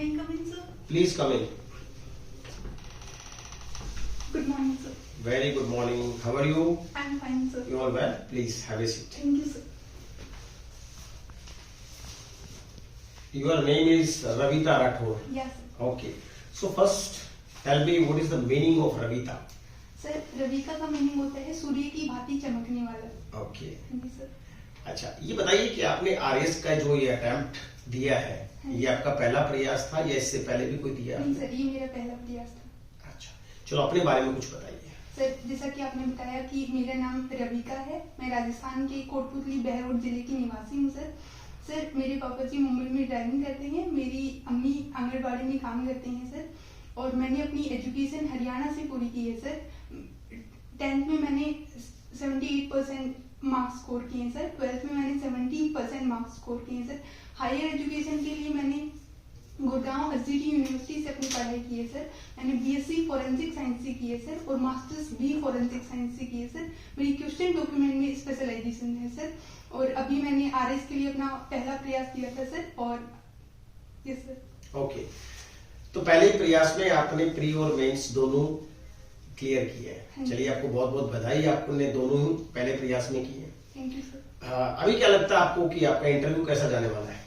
May I come in, sir? Please come in. Good morning, sir. Very good morning. How are you? I'm fine, sir. You all well? Please have a seat. Thank you, sir. Your name is Ravita Rathore. Yes, sir. Okay. So first, tell me what is the meaning of Ravita? Sir Ravika का meaning होता है सूर्य की भांति चमकने वाला। Okay. हाँ जी sir. अच्छा, ये बताइए कि आपने आरएस का जो ये अटेम्प्ट दिया है, ये आपका पहला प्रयास था या इससे पहले भी कोई दिया? नहीं सर, ये मेरा पहला प्रयास था। अच्छा, चलो अपने बारे में कुछ बताइए। सर जैसा कि आपने बताया कि मेरा नाम रविका है, मैं राजस्थान के कोटपुतली बहरोड जिले की निवासी हूँ सर। सर मेरे पापा जी मुंबई में ड्राइविंग करते हैं, मेरी अम्मी आंगनबाड़ी में काम करते हैं सर, और मैंने अपनी एजुकेशन हरियाणा से पूरी की है सर। 10th में मैंने 78% मार्क्स स्कोर किए हैं सर, 12th में मैंने 70% मार्क्स स्कोर किए हैं सर। हायर एजुकेशन के लिए मैंने गुड़गांव एसजीटी यूनिवर्सिटी से अपनी पढ़ाई की है सर। मैंने बीएससी फॉरेंसिक साइंस से की है सर और मास्टर्स भी फॉरेंसिक साइंस से की है सर। मेरी क्वेश्चन डॉक्यूमेंट में स्पेशलाइजेशन है सर, और अभी मैंने आरएस के लिए अपना पहला प्रयास किया था सर। और यस सर। ओके, तो पहले प्रयास में आपने प्री और मेंस दोनों क्लियर किए हैं। चलिए आपको बहुत बहुत बधाई, आपने दोनों ही पहले प्रयास में किए। Thank you sir. अभी क्या लगता है आपको कि आपका इंटरव्यू कैसा जाने वाला है?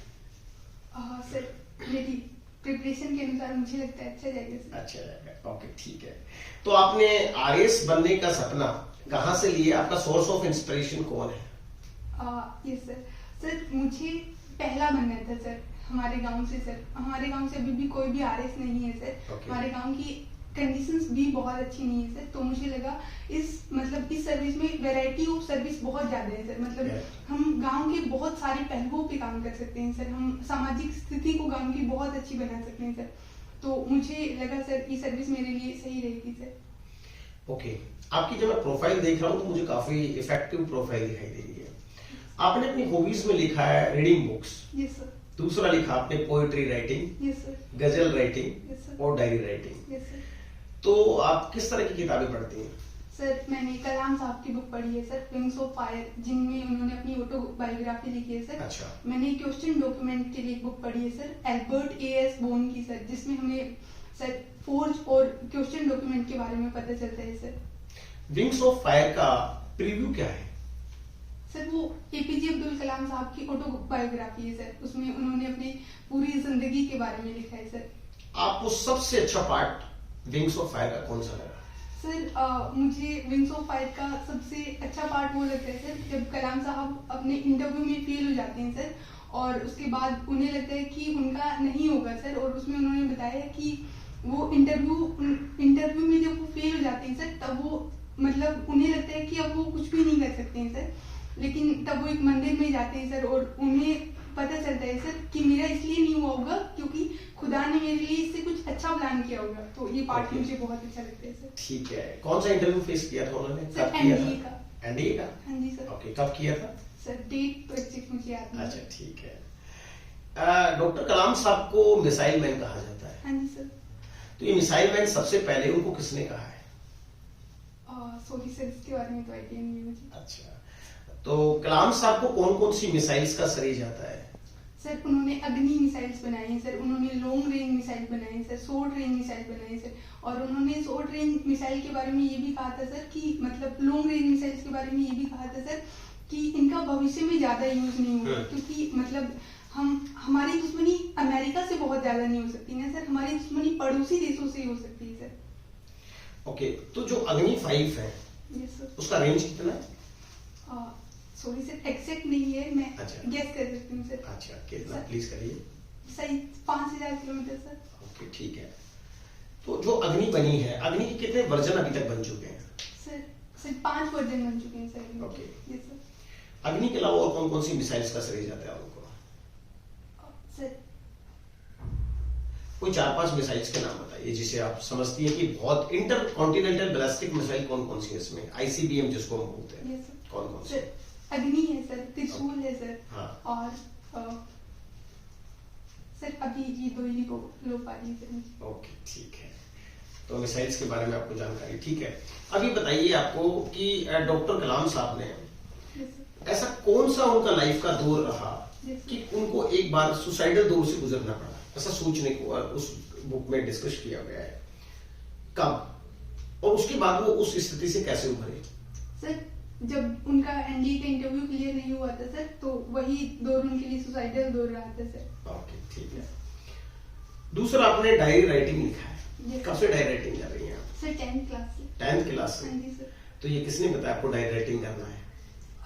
सर मेरी प्रिपरेशन के अनुसार मुझे लगता है अच्छा जाएगा सर। अच्छा जाएगा, ओके ठीक है। तो आपने आरएस बनने का सपना कहाँ से लिए? आपका सोर्स ऑफ इंस्पिरेशन कौन है? Yes sir. सर मुझे पहला बनना था सर हमारे गांव से सर। हमारे गांव से अभी भी कोई भी आरएस नहीं है सर। Okay. हमारे गांव की कंडीशंस भी बहुत अच्छी नहीं है सर, तो मुझे लगा इस सर्विस में वैरायटी ऑफ सर्विस बहुत ज्यादा है सर। मतलब हम गांव के बहुत सारे पहलुओं पे काम कर सकते हैं सर, हम सामाजिक स्थिति को गांव की बहुत अच्छी बना सकते हैं सर। तो मुझे लगा सर ये सर्विस मेरे लिए सही रहेगी सर। ओके, आपकी जब मैं प्रोफाइल देख रहा हूँ तो मुझे काफी इफेक्टिव प्रोफाइल दिखाई दे रही है। आपने अपनी हॉबीज में लिखा है रीडिंग बुक्स, यस सर। दूसरा लिखा आपने पोएट्री राइटिंग, यस सर। गजल राइटिंग यस सर। और डायरी राइटिंग। Yes sir. तो आप किस तरह की किताबें पढ़ती हैं? सर मैंने कलाम साहब की बुक पढ़ी है सर, विंग्स ऑफ फायर, जिनमें उन्होंने अपनी ऑटोबायोग्राफी लिखी है सर। अच्छा। मैंने क्वेश्चन डॉक्यूमेंट के लिए बुक पढ़ी है सर, एल्बर्ट एएस बोन की सर, जिसमें हमें सर फोर्ज और क्वेश्चन डॉक्यूमेंट के बारे में पता चलता है सर। विंग्स ऑफ फायर का प्रीव्यू क्या है? सर वो एपीजे अब्दुल कलाम साहब की ऑटोबायोग्राफी है सर, उसमें उन्होंने अपनी पूरी जिंदगी के बारे में लिखा है सर। आपको सबसे अच्छा पार्ट विंग्स ऑफ फायर का कौन सा लगा? सर मुझे विंग्स ऑफ फायर का सबसे अच्छा पार्ट वो लगता है सर, जब कलाम साहब अपने इंटरव्यू में फेल हो जाते हैं सर, और उसके बाद उन्हें लगता है कि उनका नहीं होगा सर, और उसमें उन्होंने बताया कि वो इंटरव्यू में जब वो फेल हो जाते हैं सर, तब वो मतलब उन्हें लगता है कि अब वो कुछ भी नहीं कर सकते हैं सर, लेकिन तब वो एक मंदिर में जाते हैं सर, और उन्हें पता चलता है सर कि मेरा इसलिए नहीं हुआ होगा क्योंकि खुदा ने मेरे लिए इससे कुछ अच्छा प्लान किया होगा। तो ये पार्ट मुझे बहुत अच्छा लगता है सर। ठीक है, कौन सा इंटरव्यू फेस किया था उन्होंने? सर कब किया एनडीए था? का। एनडीए का? हाँ जी सर। ओके, कब किया था? सर डेट तो एग्जैक्ट मुझे याद नहीं। अच्छा ठीक है। डॉक्टर कलाम साहब को मिसाइल मैन कहा जाता है। हाँ जी सर। तो ये मिसाइल मैन सबसे पहले उनको किसने कहा है? सॉरी सर, इसके बारे में तो आइडिया नहीं है मुझे। अच्छा, तो कलाम साहब को कौन कौन सी मिसाइल्स का श्रेय जाता है? सर उन्होंने अग्नि मिसाइल्स बनाई हैं सर, उन्होंने लॉन्ग रेंज मिसाइल बनाई है सर, शॉर्ट रेंज मिसाइल बनाई है सर, और उन्होंने शॉर्ट रेंज मिसाइल के बारे में ये भी कहा था सर कि मतलब लॉन्ग रेंज मिसाइल्स के बारे में ये भी कहा था सर कि इनका भविष्य में ज्यादा यूज नहीं होगा, क्योंकि मतलब हमारी दुश्मनी अमेरिका से बहुत ज्यादा नहीं हो सकती ना सर, हमारी दुश्मनी पड़ोसी देशों से हो सकती है सर। ओके, तो जो अग्नि 5 है यस सर। उसका रेंज कितना है? सॉरी सर, एग्जैक्ट नहीं है, मैं अच्छा। गेस कर सकती हूँ सर। अच्छा, कितना प्लीज करिए। सही 5000 किलोमीटर सर। ओके ठीक है। तो जो अग्नि बनी है, अग्नि के कितने वर्जन अभी तक बन चुके हैं? सर 5 वर्जन बन चुके हैं सर। ओके। Yes sir. अग्नि के अलावा और कौन कौन सी मिसाइल्स का श्रेय जाता है उनको? सर कोई 4-5 मिसाइल्स के नाम बताइए जिसे आप समझती है कि बहुत इंटर कॉन्टिनेंटल बैलिस्टिक मिसाइल कौन कौन सी है इसमें? आईसीबीएम जिसको हम बोलते हैं। Yes sir. कौन कौन सी? सर अग्नि है सर, त्रिशूल है सर। हाँ। और सर अभी ये दो ही को लो पा रही है सर। ओके ठीक है, तो मिसाइल्स के बारे में आपको जानकारी ठीक है। अभी बताइए आपको कि डॉक्टर कलाम साहब ने ऐसा कौन सा उनका लाइफ का दौर रहा कि उनको एक बार सुसाइडल दौर से गुजरना पड़ा? ऐसा सोचने को उस बुक में डिस्कस किया गया है। कब और उसके बाद वो उस स्थिति से कैसे उभरे? सर जब उनका एनडीए का इंटरव्यू क्लियर नहीं हुआ था सर, तो वही दौर उनके लिए सुसाइडल दौर रहा था सर। ओके, ठीक है। दूसरा, आपने डायरी राइटिंग लिखा है, कब से डायरी राइटिंग कर रही हैं आप? सर 10th क्लास से। 10th क्लास से? हाँ जी सर। तो ये किसने बताया आपको डायरी राइटिंग करना है?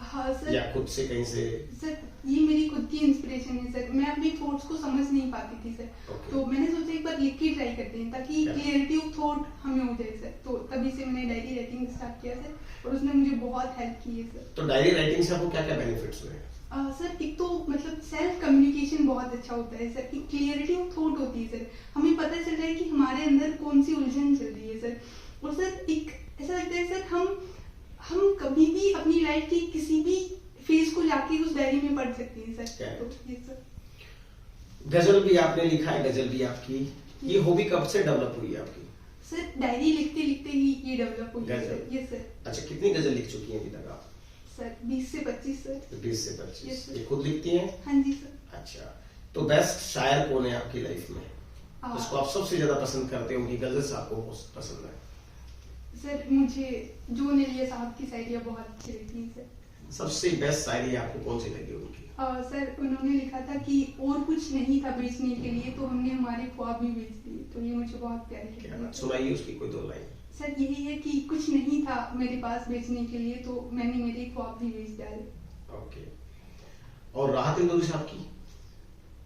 हाँ सर। या खुद से कहीं से? सर ये मेरी खुद की इंस्पिरेशन है सर, मैं अपने थॉट्स को समझ नहीं पाती थी सर। तो मैंने सोचा एक बार लिख के ट्राई करते हैं ताकि क्लियरिटी ऑफ थॉट हमें हो जाए सर। तो तभी से मैंने डायरी राइटिंग स्टार्ट किया सर, और उसने मुझे बहुत हेल्प की है सर। तो डायरी राइटिंग से आपको क्या क्या बेनिफिट्स हुए? सर एक तो मतलब सेल्फ कम्युनिकेशन बहुत अच्छा होता है सर, एक क्लियरिटी ऑफ थॉट होती है सर, हमें पता चल रहा है कि हमारे अंदर कौन सी उलझन चल रही है सर। और सर एक ऐसा लगता है सर हम कभी भी अपनी लाइफ की किसी भी फेज को जाके उस डायरी में पढ़ सकते हैं सर। तो ये सर। गजल भी आपने लिखा है, गजल भी आपकी, ये हॉबी कब से डेवलप हुई है आपकी? सर डायरी लिखते लिखते ही ये डेवलप हुई है सर। ये सर। अच्छा, कितनी गजल लिख चुकी हैं अभी तक आप? सर 20 से 25 सर। 20 से 25। Yes, ये खुद लिखती हैं? हाँ जी सर। अच्छा, तो बेस्ट शायर कौन है आपकी लाइफ में, उसको आप सबसे ज्यादा पसंद करते हो, उनकी गजल से आपको बहुत पसंद है? सर मुझे जॉन एलिया साहब की शायरियाँ बहुत अच्छी लगती हैं सर। सबसे बेस्ट शायरी आपको कौन सी लगी उनकी? सर उन्होंने लिखा था कि और कुछ नहीं था बेचने के लिए तो हमने हमारे ख्वाब भी बेच दिए, तो ये मुझे बहुत प्यारी लगी। सुनाइए उसकी कोई दो लाइन। सर यही है कि कुछ नहीं था मेरे पास बेचने के लिए तो मैंने मेरे ख्वाब भी बेच डाले। ओके। और राहत इंदौरी साहब की?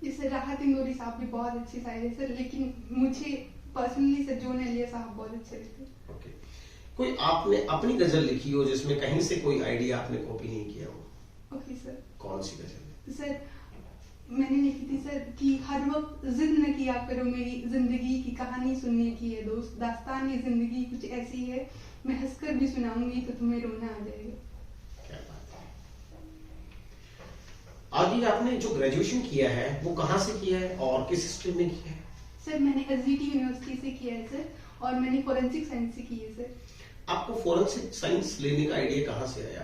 ये सर राहत इंदौरी साहब भी बहुत अच्छी शायर है सर, लेकिन मुझे पर्सनली सर जॉन एलिया साहब बहुत अच्छे लगते हैं। ओके। कोई आपने अपनी गजल लिखी हो जिसमें कहीं से कोई आइडिया आपने कॉपी नहीं किया हो? Okay sir. कौन सी गजल? सर मैंने लिखी थी सर कि हर वक्त जिद न किया करो मेरी जिंदगी की कहानी सुनने की है दोस्त, दास्तान ये जिंदगी कुछ ऐसी है मैं हंसकर भी सुनाऊंगी तो तुम्हें रोना आ जाएगा। क्या बात है। आगे आपने जो ग्रेजुएशन किया है वो कहाँ से किया है और किस स्ट्रीम में किया है? सर मैंने एसडीटी यूनिवर्सिटी से किया है सर, और मैंने फोरेंसिक साइंस से की है सर। आपको फोरेंसिक साइंस लेने का आइडिया कहाँ से आया?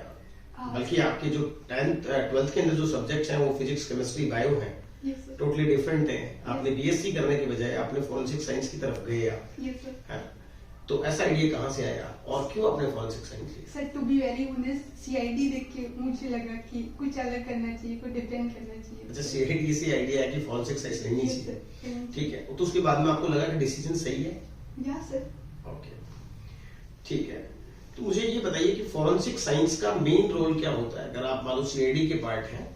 बल्कि आपके जो 10th 12th के अंदर जो सब्जेक्ट्स हैं वो फिजिक्स, केमिस्ट्री, बायो हैं, टोटली डिफरेंट हैं। आपने बीएससी करने के बजाय आपने फोरेंसिक साइंस की तरफ गए आप। है? तो ऐसा आइडिया कहाँ से आया और क्यों आपने फोरेंसिक साइंस लिया? Sir to be very honest CID देख के मुझे लगा कि कुछ अलग करना चाहिए, कुछ डिफरेंट करना चाहिए। अच्छा, सीआईडी से आइडिया है कि फोरेंसिक साइंस लेनी चाहिए, ठीक है। तो उसके बाद में आपको लगा कि डिसीजन सही है? या सर। ओके, ठीक है। तो मुझे ये बताइए कि फोरेंसिक साइंस का मेन रोल क्या होता है? अगर आप मान लो सीआईडी के पार्ट हैं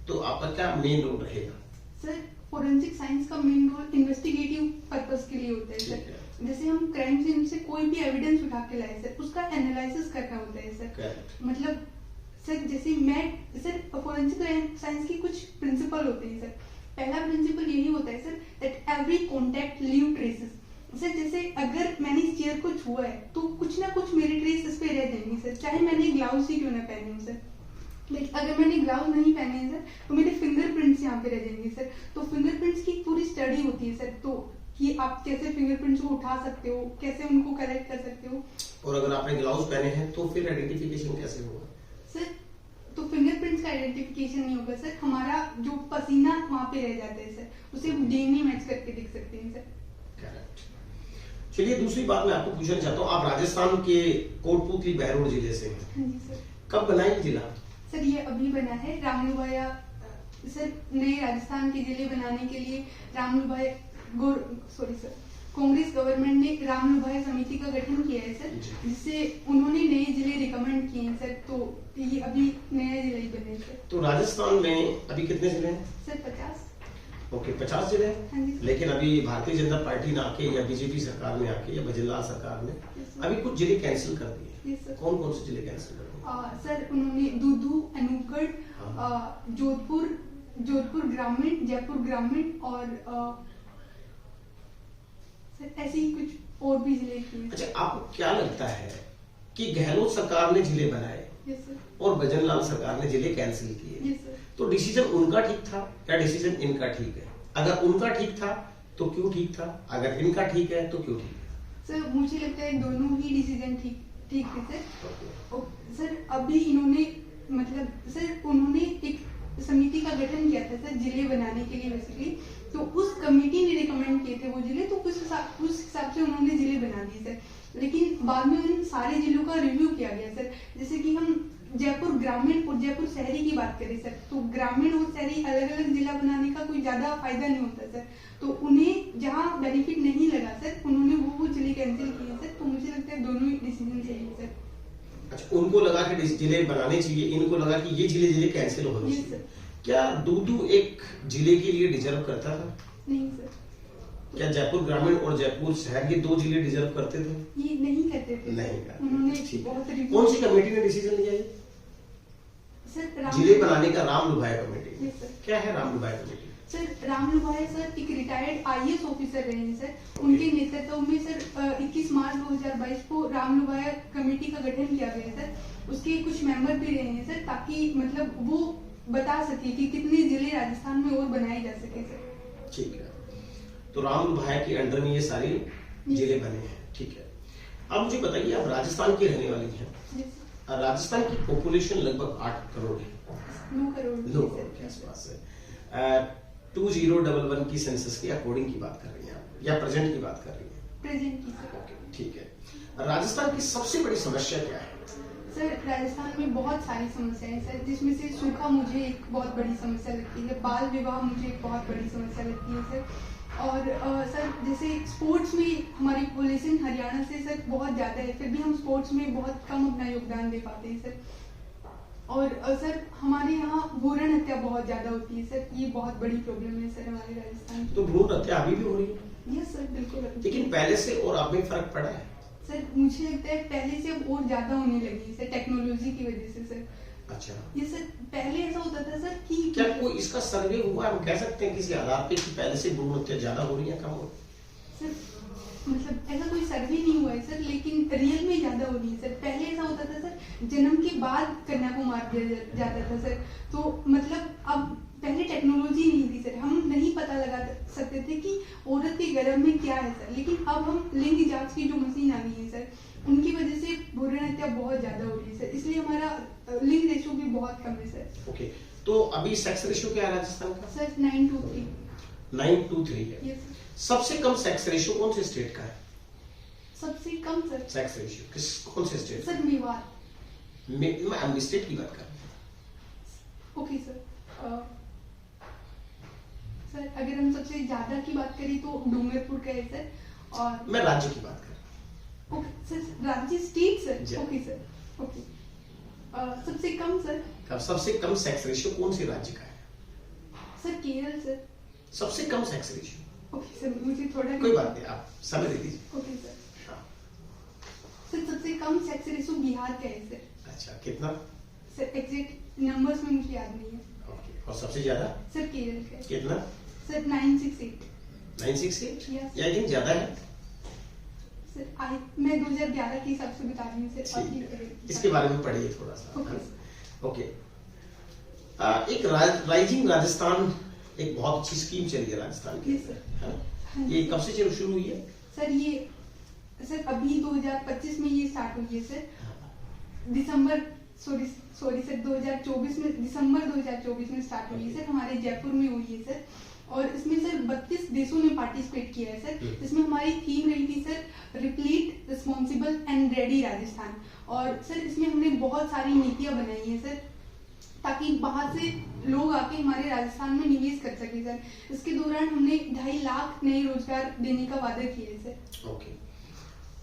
तो आपका क्या मेन रोल रहेगा? सर फोरेंसिक साइंस का मेन रोल इन्वेस्टिगेटिव पर्पस के लिए होता है सर। जैसे हम क्राइम सीन से कोई भी एविडेंस उठा के लाए सर, उसका एनालिसिस करना होता है सर। मतलब सर जैसे मैं सर फोरेंसिक साइंस की कुछ प्रिंसिपल होते हैं सर। पहला प्रिंसिपल यही होता है sir that every contact leave traces. Sir जैसे अगर मैंने इस चेयर को छुआ है तो कुछ ना कुछ मेरे ट्रेस इस पे रह जाएंगे सर, चाहे मैंने ग्लव्स ही क्यों ना पहने हो सर। लेकिन अगर मैंने ग्लव्स नहीं पहने हैं सर तो मेरे फिंगरप्रिंट्स यहाँ पे रह जाएंगे सर। तो फिंगरप्रिंट्स की पूरी स्टडी होती है सर, तो कि आप कैसे फिंगरप्रिंट्स को उठा सकते हो, कैसे उनको कलेक्ट कर सकते हो। और अगर आपने ग्लव्स पहने हैं तो फिर आइडेंटिफिकेशन कैसे होगा? सर तो फिंगरप्रिंट्स का आइडेंटिफिकेशन नहीं होगा सर, हमारा जो पसीना वहाँ पे रह जाता है सर, उसे डीएनए मैच करके देख सकते हैं सर। करेक्ट। चलिए दूसरी बात मैं आपको पूछना चाहता हूँ, आप राजस्थान के कोटपुतली बहरोड जिले से हैं। हाँ जी सर। कब बना ये जिला? सर ये अभी बना है। रामलुभाया सर नए राजस्थान के जिले बनाने के लिए कांग्रेस गवर्नमेंट ने रामलुभाया समिति का गठन किया है सर, जिससे उन्होंने नए जिले रिकमेंड किए हैं सर। तो ये अभी नया जिला ही बने सर। तो राजस्थान में अभी कितने जिले हैं? सर 50। ओके, 50 जिले। हाँ जी। लेकिन अभी भारतीय जनता पार्टी ने आके या बीजेपी सरकार ने आके या भजनलाल सरकार ने अभी कुछ जिले कैंसिल कर दिए। कौन कौन से जिले कैंसिल कर दिए? सर उन्होंने दूदू, अनूपगढ़, जोधपुर ग्रामीण, जयपुर ग्रामीण और सर ऐसे ही कुछ और भी जिले किए। अच्छा, आपको क्या लगता है कि गहलोत सरकार ने जिले बनाए और भजनलाल सरकार ने जिले कैंसिल किए, तो डिसीजन उनका ठीक था या डिसीजन इनका ठीक है? अगर उनका ठीक था तो क्यों ठीक था, अगर इनका ठीक है तो क्यों ठीक है? सर मुझे लगता है दोनों ही डिसीजन ठीक थे सर। सर अभी इन्होंने मतलब सर उन्होंने एक समिति का गठन किया था सर जिले बनाने के लिए बेसिकली, तो उस कमेटी ने रिकमेंड किए थे वो जिले, तो उस हिसाब से उन्होंने जिले बना दिए सर। लेकिन बाद में उन सारे जिलों का रिव्यू किया गया सर। जैसे कि हम जयपुर ग्रामीण और जयपुर शहरी की बात करें सर, तो ग्रामीण और शहरी अलग अलग जिला बनाने का कोई ज्यादा फायदा नहीं होता सर। तो उन्हें जहाँ बेनिफिट नहीं लगा सर, उन्होंने वो जिले कैंसिल किए सर। तो मुझे लगता है दोनों ही डिसीजन सही है सर। अच्छा, उनको लगा कि जिले बनाने चाहिए, इनको लगा कि ये जिले कैंसिल होने चाहिए। क्या दूदू एक जिले के लिए डिजर्व करता था? नहीं सर। क्या जयपुर ग्रामीण और जयपुर शहर ये 2 जिले डिजर्व करते थे? ये नहीं करते थे। नहीं करते। उन्होंने बहुत कौन सी कमेटी ने डिसीजन लिया ये? सर जिले बनाने का राम लुभाया कमेटी। क्या है राम लुभाया कमेटी? सर राम लुभाया सर एक रिटायर्ड IAS ऑफिसर रहे हैं सर। उनके नेतृत्व में सर 21 मार्च 2022 को राम लुभाया कमेटी का गठन किया गया सर। उसके कुछ मेंबर भी रहे हैं सर, ताकि मतलब वो बता सके कि कितने जिले राजस्थान में और बनाए जा सके सर। ठीक है, तो राम लुभाया के अंडर में ये सारे जिले बने हैं। ठीक है, अब मुझे बताइए, आप राजस्थान की रहने वाली हैं। राजस्थान की पॉपुलेशन लगभग 8 करोड़ है। 9 करोड़ के आसपास है। 2011 की सेंसस के अकॉर्डिंग की बात कर रही हैं आप, या प्रेजेंट की बात कर रही हैं? प्रेजेंट की सर। ओके, ठीक है। राजस्थान की सबसे बड़ी समस्या क्या है? सर राजस्थान में बहुत सारी समस्याएं सर, जिसमें से सूखा मुझे एक बहुत बड़ी समस्या लगती है, बाल विवाह मुझे एक बहुत बड़ी समस्या लगती है सर। और सर जैसे स्पोर्ट्स में हमारी पॉपुलेशन हरियाणा से सर बहुत ज़्यादा है, फिर भी हम स्पोर्ट्स में बहुत कम अपना योगदान दे पाते हैं सर। और सर हमारे यहाँ भ्रूण हत्या बहुत ज़्यादा होती है सर, ये बहुत बड़ी प्रॉब्लम है सर हमारे राजस्थान की। तो भ्रूण हत्या अभी भी हो रही है? यस सर, बिल्कुल। लेकिन पहले से और अब में फर्क पड़ा है? सर मुझे लगता है पहले से अब और ज्यादा होने लगी है सर, टेक्नोलॉजी की वजह से सर। अच्छा, ये सर पहले ऐसा होता था सर कि क्या कोई इसका सर्वे हुआ, हम कह सकते हैं किसी आधार पे कि पहले से भ्रूण हत्या ज्यादा हो रही है, कम हो? सर मतलब ऐसा कोई सर्वे नहीं हुआ है सर, लेकिन रियल में ज्यादा हो रही है सर। पहले ऐसा होता था सर, जन्म के बाद कन्या को मार दिया जाता था सर। तो मतलब अब पहले टेक्नोलॉजी नहीं थी सर, हम नहीं पता लगा सकते थे कि औरत के गर्भ में क्या है सर। लेकिन अब हम लिंग जांच की जो मशीन आ गई है सर, उनकी वजह से भ्रूण हत्या बहुत ज्यादा हो रही है सर। इसलिए हमारा लिंग रेशो भी बहुत कम है सर। ओके, तो अभी सेक्स रेशियो क्या है राजस्थान का? सर 9:3। 9:3 है। Yes sir. सबसे कम सेक्स रेशियो कौन से स्टेट का है? सबसे कम सर सेक्स रेशियो कौन से स्टेट? सर मेवाड़। मैं स्टेट की बात कर रहा हूँ। Okay sir. सर अगर हम सबसे ज्यादा की बात करें तो डूंगरपुर का है सर। और मैं राज्य की बात कर रहा हूँ। ओके सर, राज्य स्टेट सर। जी। Okay sir, okay. सबसे कम सर सबसे कम सेक्स रेशियो कौन से राज्य का है? Sir Kerala sir. सबसे कम सेक्स रेशियो? ओके सर, मुझे थोड़ा कोई बात नहीं, आप समय दे दीजिए। Okay sir. सर सबसे कम सेक्स रेशियो बिहार का है सर। अच्छा, कितना? सर एग्जैक्ट नंबर्स में मुझे याद नहीं है। ओके, और सबसे ज्यादा? सर केरल का है। कितना? सर 968। 968? Yes. या दिन ज्यादा है? सर मैं 2011 के हिसाब से बता रही हूँ सर। ठीक है, इसके बारे में पढ़िए थोड़ा सा। ओके। ओके, एक राइजिंग राजस्थान एक बहुत अच्छी स्कीम चली है राजस्थान की। Yes, sir. हाँ? ये कब से शुरू हुई है? सर ये सर अभी 2025 में ये स्टार्ट हुई है सर। दिसंबर सॉरी सर 2024 में, दिसंबर 2024 में स्टार्ट हुई है सर। हमारे जयपुर में हुई है सर। और इसमें सर 32 देशों ने पार्टिसिपेट किया है सर। इसमें हमारी थीम रही थी sir replete, responsible and ready Rajasthan. और सर इसमें हमने बहुत सारी नीतियां बनाई हैं सर, ताकि बाहर से लोग आके हमारे राजस्थान में निवेश कर सके सर। इसके दौरान हमने 2.5 लाख नए रोजगार देने का वादा किया है सर। ओके,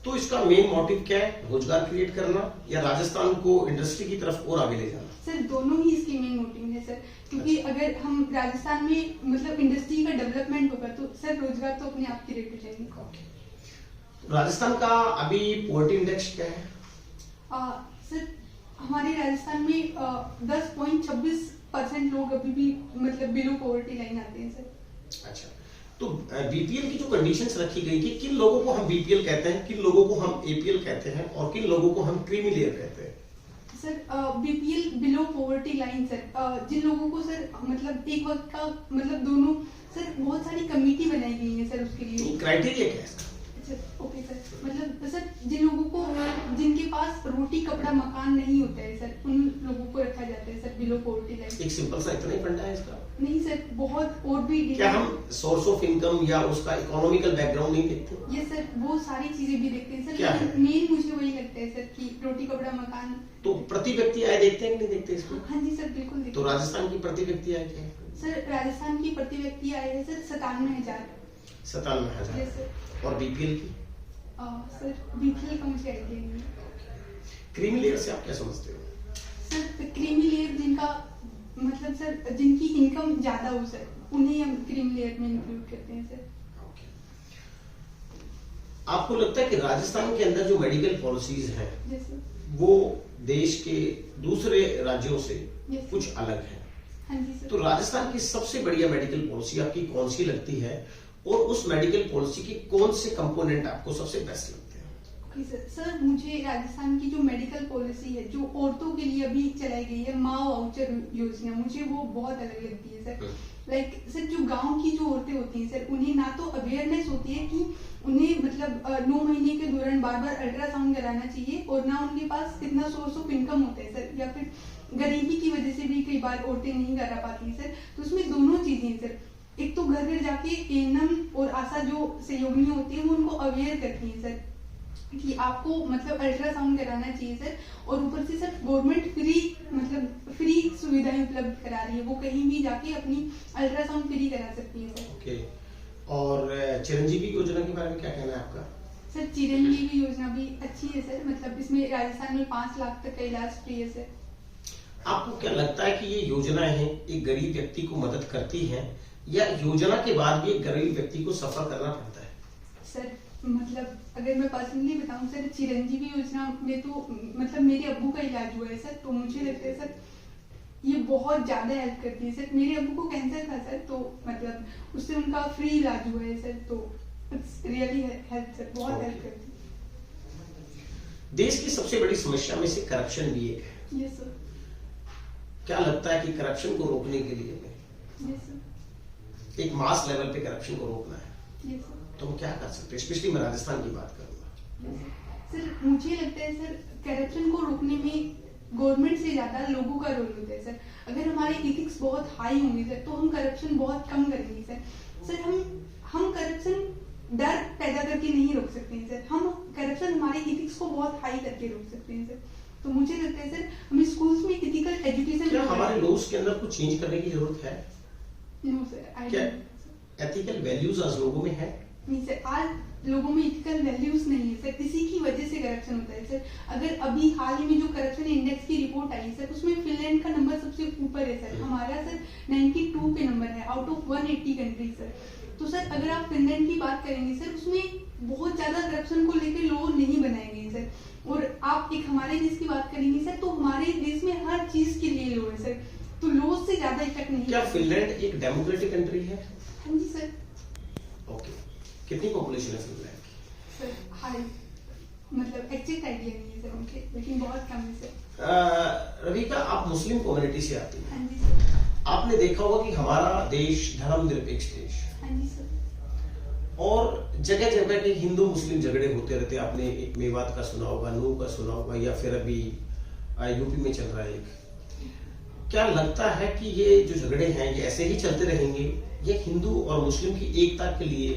तो इसका मेन मोटिव क्या है? रोजगार क्रिएट करना या राजस्थान को इंडस्ट्री की तरफ और आगे ले जाना? सर दोनों ही इसके मेन मोटिव है सर, क्योंकि अगर हम राजस्थान में मतलब इंडस्ट्री का डेवलपमेंट होगा तो सर रोजगार तो अपने आप क्रिएट हो जाएंगे। ओके, राजस्थान का अभी पॉवर्टी इंडेक्स क्या है? सर हमारे राजस्थान में 10.26% लोग अभी भी मतलब बिलो पॉवर्टी लाइन आते हैं सर। अच्छा, तो बीपीएल की जो कंडीशंस रखी गई कि किन लोगों को हम बीपीएल कहते हैं, किन लोगों को हम एपीएल कहते हैं और किन लोगों को हम क्रीमी लेयर कहते हैं? Sir BPL below poverty line sir, जिन लोगों को सर मतलब एक वक्त का मतलब दोनों सर बहुत सारी कमेटी बनाई गई है सर उसके लिए। क्राइटेरिया क्या है इसका? सर ओके सर, मतलब सर जिन लोगों को जिनके पास रोटी कपड़ा मकान नहीं होता है सर, उन लोगों को रखा जाता है सर बिलो पॉवर्टी लाइन। एक सिंपल सा इतना ही फंडा है इसका? नहीं सर, बहुत और भी। क्या हम सोर्स ऑफ इनकम या उसका इकोनॉमिकल बैकग्राउंड नहीं देखते? यस सर, वो सारी चीजें भी देखते हैं सर, क्या है? मेन मुझे वही लगता है सर कि रोटी कपड़ा मकान। तो प्रति व्यक्ति आय देखते हैं कि नहीं देखते इसमें? हाँ जी सर, बिल्कुल देखते। तो राजस्थान की प्रति व्यक्ति आय क्या है? सर राजस्थान की प्रति व्यक्ति आय है सर 97,000। 97,000। Yes sir. और बीपीएल की? सर बीपीएल का मुझे आइडिया नहीं है। क्रीमी लेयर से आप क्या समझते हो? सर क्रीमी लेयर जिनका मतलब सर जिनकी इनकम ज्यादा हो सर, उन्हें हम क्रीमी लेयर में इंक्लूड करते हैं सर। आपको लगता है कि राजस्थान के अंदर जो मेडिकल पॉलिसीज हैं वो देश के दूसरे राज्यों से कुछ अलग है? हाँ जी सर। तो राजस्थान की सबसे बढ़िया मेडिकल पॉलिसी आपकी कौन सी लगती है और उस मेडिकल पॉलिसी के कौन से कंपोनेंट आपको सबसे बेस्ट लगते हैं? ओके सर, सर मुझे राजस्थान की जो मेडिकल पॉलिसी है जो औरतों के लिए अभी चलाई गई है, माँ वाउचर योजना, मुझे वो बहुत अलग लगती है सर। लाइक सर जो गांव की जो औरतें होती हैं सर, उन्हें ना तो अवेयरनेस होती है कि उन्हें मतलब 9 महीने के दौरान बार बार अल्ट्रासाउंड कराना चाहिए, और ना उनके पास इतना सोर्स ऑफ इनकम होता है सर, या फिर गरीबी की वजह से भी कई बार औरतें नहीं करा पाती हैं सर। तो उसमें दोनों चीजें हैं सर, एक तो घर घर जाके एएनएम और आशा जो सहयोगी होती है वो उनको अवेयर करती हैं सर कि आपको मतलब अल्ट्रासाउंड कराना चाहिए सर, और ऊपर से सर गवर्नमेंट फ्री मतलब फ्री सुविधाएं उपलब्ध करा रही है, वो कहीं भी जाके अपनी अल्ट्रासाउंड फ्री करा सकती है सर। ओके। और चिरंजीवी योजना के बारे में क्या कहना है आपका? सर चिरंजीवी योजना भी अच्छी है सर, मतलब इसमें राजस्थान में 5 लाख तक का इलाज फ्री है सर। आपको क्या लगता है कि ये योजनाएं हैं एक गरीब व्यक्ति को मदद करती हैं, या योजना के बाद भी एक गरीब व्यक्ति को सफर करना पड़ता है? सर मतलब अगर मैं पर्सनली बताऊं सर, चिरंजीवी योजना में तो मतलब मेरे अब्बू का इलाज हुआ है सर, तो मुझे लगता है सर ये बहुत ज्यादा हेल्प करती है सर। मेरे अब्बू को कैंसर था सर, तो मतलब उससे उनका फ्री इलाज हुआ है सर, तो इट्स रियली हेल्प सर, बहुत हेल्प करती है। देश की सबसे बड़ी समस्या में से करप्शन भी एक है। Yes sir. क्या लगता है कि करप्शन को रोकने के लिए यस सर। एक मास लेवल पे करप्शन को रोकना है, यस सर। तो हम क्या कर सकते हैं? स्पेशली मैं राजस्थान की बात करूंगा। सर मुझे लगता है सर करप्शन को रोकने में गवर्नमेंट से ज्यादा लोगों का रोल होता है सर। अगर हमारे इथिक्स बहुत हाई होंगे सर, तो हम करप्शन बहुत कम करेंगे सर। सर हम करप्शन डर पैदा करके नहीं रोक सकते हैं सर, हम करप्शन हमारे इथिक्स को बहुत हाई करके रोक सकते हैं सर। तो मुझे लगता है सर हमें स्कूल्स में इथिकल एजुकेशन। क्या हमारे लॉज के अंदर कुछ चेंज करने की जरूरत है? नो सर, क्या एथिकल वैल्यूज आज लोगों में है? नहीं सर, आज लोगों में इथिकल वैल्यूज नहीं है सर, इसी की वजह से करप्शन होता है सर। अगर अभी हाल ही में जो करप्शन इंडेक्स की रिपोर्ट आई सर, उसमें फिनलैंड का नंबर सबसे ऊपर है सर, हमारा सर 92 पे नंबर है आउट ऑफ 180 कंट्रीज सर। तो सर अगर आप फिनलैंड की बात करेंगे सर, उसमें बहुत ज्यादा करप्शन को लेकर लॉ नहीं बनाए गए सर। और आप एक हमारे देश की बात करेंगे सर, तो हमारे देश में हर चीज के लिए लॉ है सर, तो लॉ से ज्यादा इफेक्ट नहीं। क्या फिनलैंड एक डेमोक्रेटिक कंट्री है? हाँ जी सर। ओके। कितनी पॉपुलेशन है फिनलैंड की? सर हाई मतलब एग्जैक्ट आइडिया नहीं है सर उनके, लेकिन बहुत कम है सर। रविका, आप मुस्लिम कम्युनिटी से आती हैं। हाँ जी सर। आपने देखा होगा कि हमारा देश धर्मनिरपेक्ष देश है, हाँ जी सर। और जगह जगह के हिंदू मुस्लिम झगड़े होते रहते हैं। आपने एक मेवात का सुना होगा, नूह का सुना होगा, या फिर अभी यूपी में चल रहा है एक। क्या लगता है कि ये जो झगड़े हैं ये ऐसे ही चलते रहेंगे, ये हिंदू और मुस्लिम की एकता के लिए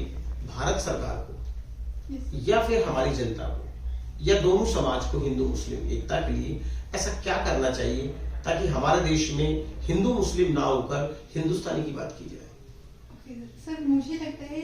भारत सरकार को या फिर हमारी जनता को या दोनों समाज को हिंदू मुस्लिम एकता के लिए ऐसा क्या करना चाहिए ताकि हमारे देश में हिंदू मुस्लिम ना होकर हिंदुस्तानी की बात की जाए? सर मुझे लगता है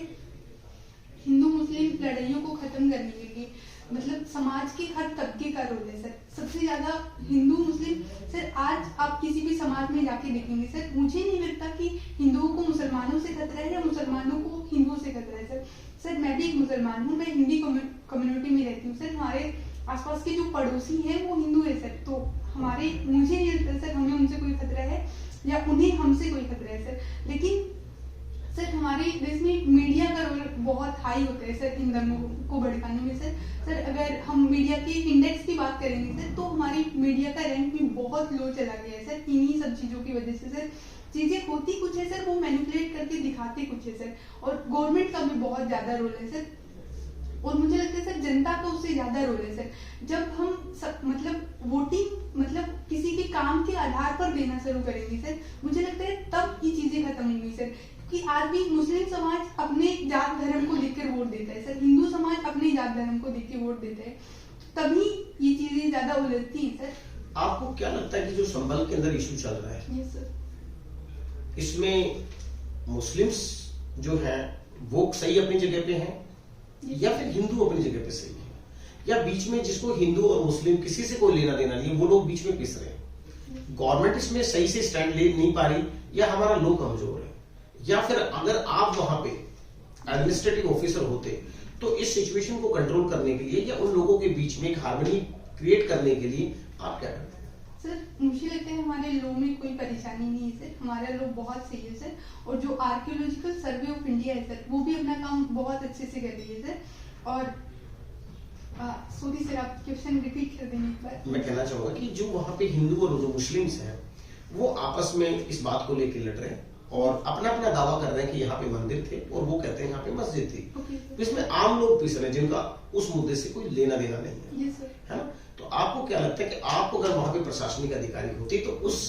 हिंदू मुस्लिम लड़ाइयों को खत्म करने के लिए मतलब समाज के हर तबके का रोल है सर। सबसे ज्यादा हिंदू मुस्लिम सर, आज आप किसी भी समाज में जाके देखेंगे सर, मुझे नहीं लगता कि हिंदुओं को मुसलमानों से खतरा है या मुसलमानों को हिंदुओं से खतरा है सर। सर मैं भी एक मुसलमान हूँ, मैं हिंदी कम्युनिटी में रहती हूँ सर। हमारे आसपास के जो पड़ोसी हैं वो हिंदू है सर, तो हमारे मुझे नहीं लगता सर हमें उनसे कोई खतरा है या उन्हें हमसे कोई खतरा है सर। लेकिन सर हमारे देश में मीडिया का रोल बहुत हाई होता है सर इन धर्मों को भड़काने में सर। सर अगर हम मीडिया के इंडेक्स की बात करेंगे सर, तो हमारी मीडिया का रैंक भी बहुत लो चला गया है सर, इन्हीं सब चीजों की वजह से सर। चीजें होती कुछ है सर, वो मैनिपुलेट करके दिखाते कुछ है सर, और गवर्नमेंट का भी बहुत ज्यादा रोल है सर। और मुझे लगता है सर जनता का उससे ज्यादा रोल है सर। जब हम मतलब वोटिंग मतलब किसी के काम के आधार पर देना शुरू करेंगे सर, मुझे लगता है तब ये चीजें खत्म होंगी सर। क्योंकि आज भी मुस्लिम समाज अपने जात धर्म को देखकर वोट देता है सर, हिंदू समाज अपने जात धर्म को देख के वोट देता है, तभी ये चीजें ज्यादा उलझती हैं सर। आपको क्या लगता है कि जो संभल के अंदर इशू चल रहा है, यस सर, इसमें मुस्लिम्स जो है वो सही अपनी जगह पे हैं या फिर हिंदू अपनी जगह पे सही है, या बीच में जिसको हिंदू और मुस्लिम किसी से कोई लेना देना नहीं, वो लोग बीच में पिस रहे हैं? गवर्नमेंट इसमें सही से स्टैंड ले नहीं पा रही, या हमारा लोग कमजोर है, या फिर अगर आप वहां पे एडमिनिस्ट्रेटिव ऑफिसर होते तो इस सिचुएशन को कंट्रोल करने के लिए या उन लोगों के बीच में एक हार्मनी क्रिएट करने के लिए आप क्या करते हैं? सर मुझे लगता है हमारे लॉ में कोई परेशानी नहीं है सर, हमारा लॉ बहुत सही है सर। और जो आर्कियोलॉजिकल सर्वे ऑफ इंडिया है सर, वो भी अपना काम बहुत अच्छे से कर रही है सर। और सॉरी सर, आप क्वेश्चन रिपीट कर देंगे एक बार। मैं कहना चाहूंगा कि जो वहां पे हिंदू और जो मुस्लिम्स हैं वो आपस में इस बात को लेकर लड़ रहे हैं और अपना अपना दावा कर रहे हैं कि यहाँ पे मंदिर थे और वो कहते हैं यहाँ पे मस्जिद थी। तो इसमें आम लोग पिस रहे हैं जिनका उस मुद्दे से कोई लेना देना नहीं है, है ना? तो आपको क्या लगता है कि आप अगर वहां पे प्रशासनिक अधिकारी होती तो उस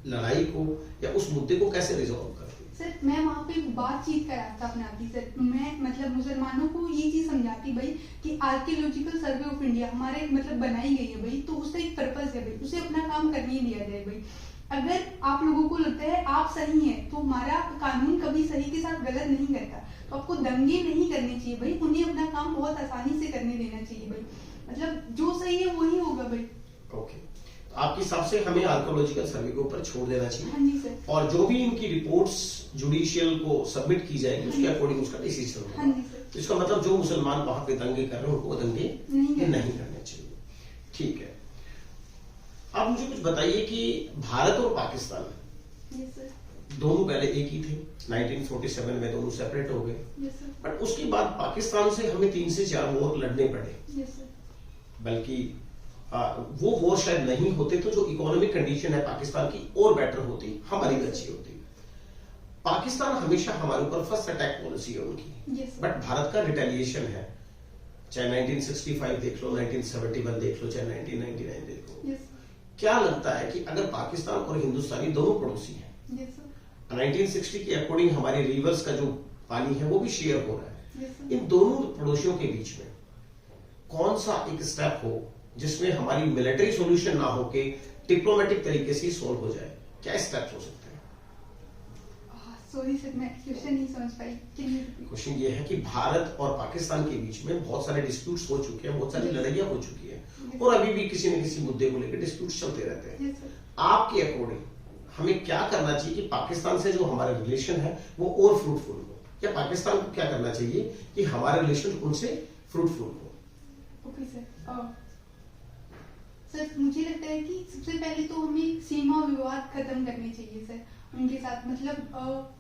लड़ाई को या उस मुद्दे को कैसे रिजॉल्व करती? सर मैं वहाँ पे बातचीत का रास्ता अपनाती सर। मैं मतलब मुसलमानों को ये चीज समझाती भाई कि आर्कियोलॉजिकल सर्वे ऑफ इंडिया हमारे मतलब बनाई गई है भाई, तो उसका एक पर्पस है भाई, उसे अपना काम करने दिया जाए भाई। अगर आप लोगों को लगता है आप सही हैं तो हमारा कानून कभी सही के साथ गलत नहीं करता, तो आपको दंगे नहीं करने चाहिए भाई, उन्हें अपना काम बहुत आसानी से करने देना चाहिए भाई, मतलब जो सही है वही होगा भाई। ओके, आपके हिसाब से हमें आर्कियोलॉजिकल सर्वे के ऊपर छोड़ देना चाहिए? हाँ जी सर। और जो भी इनकी रिपोर्ट्स जुडिशियल को सबमिट की जाएगी उसके अकॉर्डिंग उसका डिसीजन होगा। हाँ जी सर। तो इसका मतलब जो मुसलमान वहां पे दंगे कर रहे हैं उनको दंगे नहीं करने चाहिए। ठीक है, आप मुझे कुछ बताइए कि भारत और पाकिस्तान दोनों पहले एक ही थे, 1947 में दोनों सेपरेट हो गए, बट उसके बाद पाकिस्तान से हमें 3 से 4 वॉर लड़ने पड़े। बल्कि वो वॉर शायद नहीं होते तो जो इकोनॉमिक कंडीशन है पाकिस्तान की और बेटर होती, हमारी अच्छी होती। पाकिस्तान हमेशा हमारे ऊपर फर्स्ट अटैक पॉलिसी है उनकी, बट भारत का रिटेलिएशन है, चाहे 1965 देख लो, 1971 देख लो, चाहे 1999 देख लो। क्या लगता है कि अगर पाकिस्तान और हिंदुस्तानी दोनों पड़ोसी हैं, 1960 के अकॉर्डिंग हमारे रिवर्स का जो पानी है वो भी शेयर हो रहा है, इन दोनों पड़ोसियों के बीच में कौन सा एक स्टेप हो जिसमें हमारी मिलिट्री सॉल्यूशन ना होके डिप्लोमेटिक तरीके से सॉल्व हो जाए? क्या स्टेप्स हो सकते हैं? सॉरी सर, मैं क्वेश्चन नहीं समझ पाई। क्वेश्चन ये है कि भारत और पाकिस्तान के बीच में बहुत सारे डिस्प्यूट्स हो चुके हैं, बहुत सारी लड़ाइयां हो चुकी है और अभी भी किसी न किसी मुद्दे को लेकर डिस्प्यूट्स चलते रहते हैं। आपके अकॉर्डिंग हमें क्या करना चाहिए कि पाकिस्तान से जो हमारा रिलेशन है वो और फ्रूटफुल हो, या पाकिस्तान को क्या करना चाहिए कि हमारा रिलेशन उनसे फ्रूटफुल हो? ओके सर, सर मुझे लगता है कि सबसे पहले तो हमें सीमा विवाद खत्म करने चाहिए सर उनके साथ। मतलब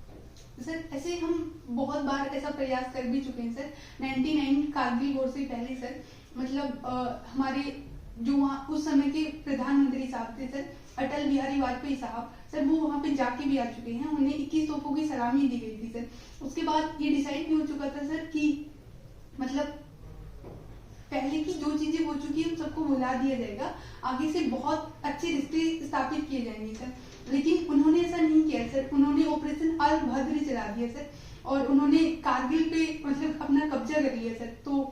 सर ऐसे हम बहुत बार ऐसा प्रयास कर भी चुके हैं सर। 99 कारगिल वॉर से पहले सर, मतलब हमारे जो वहाँ उस समय के प्रधानमंत्री साहब थे सर, अटल बिहारी वाजपेयी साहब सर, वो वहाँ पे जाके भी आ चुके हैं, उन्हें 21 तोपों की सलामी दी गई थी सर। उसके बाद ये डिसाइड भी हो चुका था सर कि मतलब पहले की जो चीजें हो चुकी है उन सबको भुला दिया जाएगा, आगे से बहुत अच्छे रिश्ते स्थापित किए जाएंगे सर। लेकिन उन्होंने ऐसा नहीं किया सर, उन्होंने ऑपरेशन अल भद्र चला दिया सर और उन्होंने कारगिल पे मतलब अपना कब्जा कर लिया सर। तो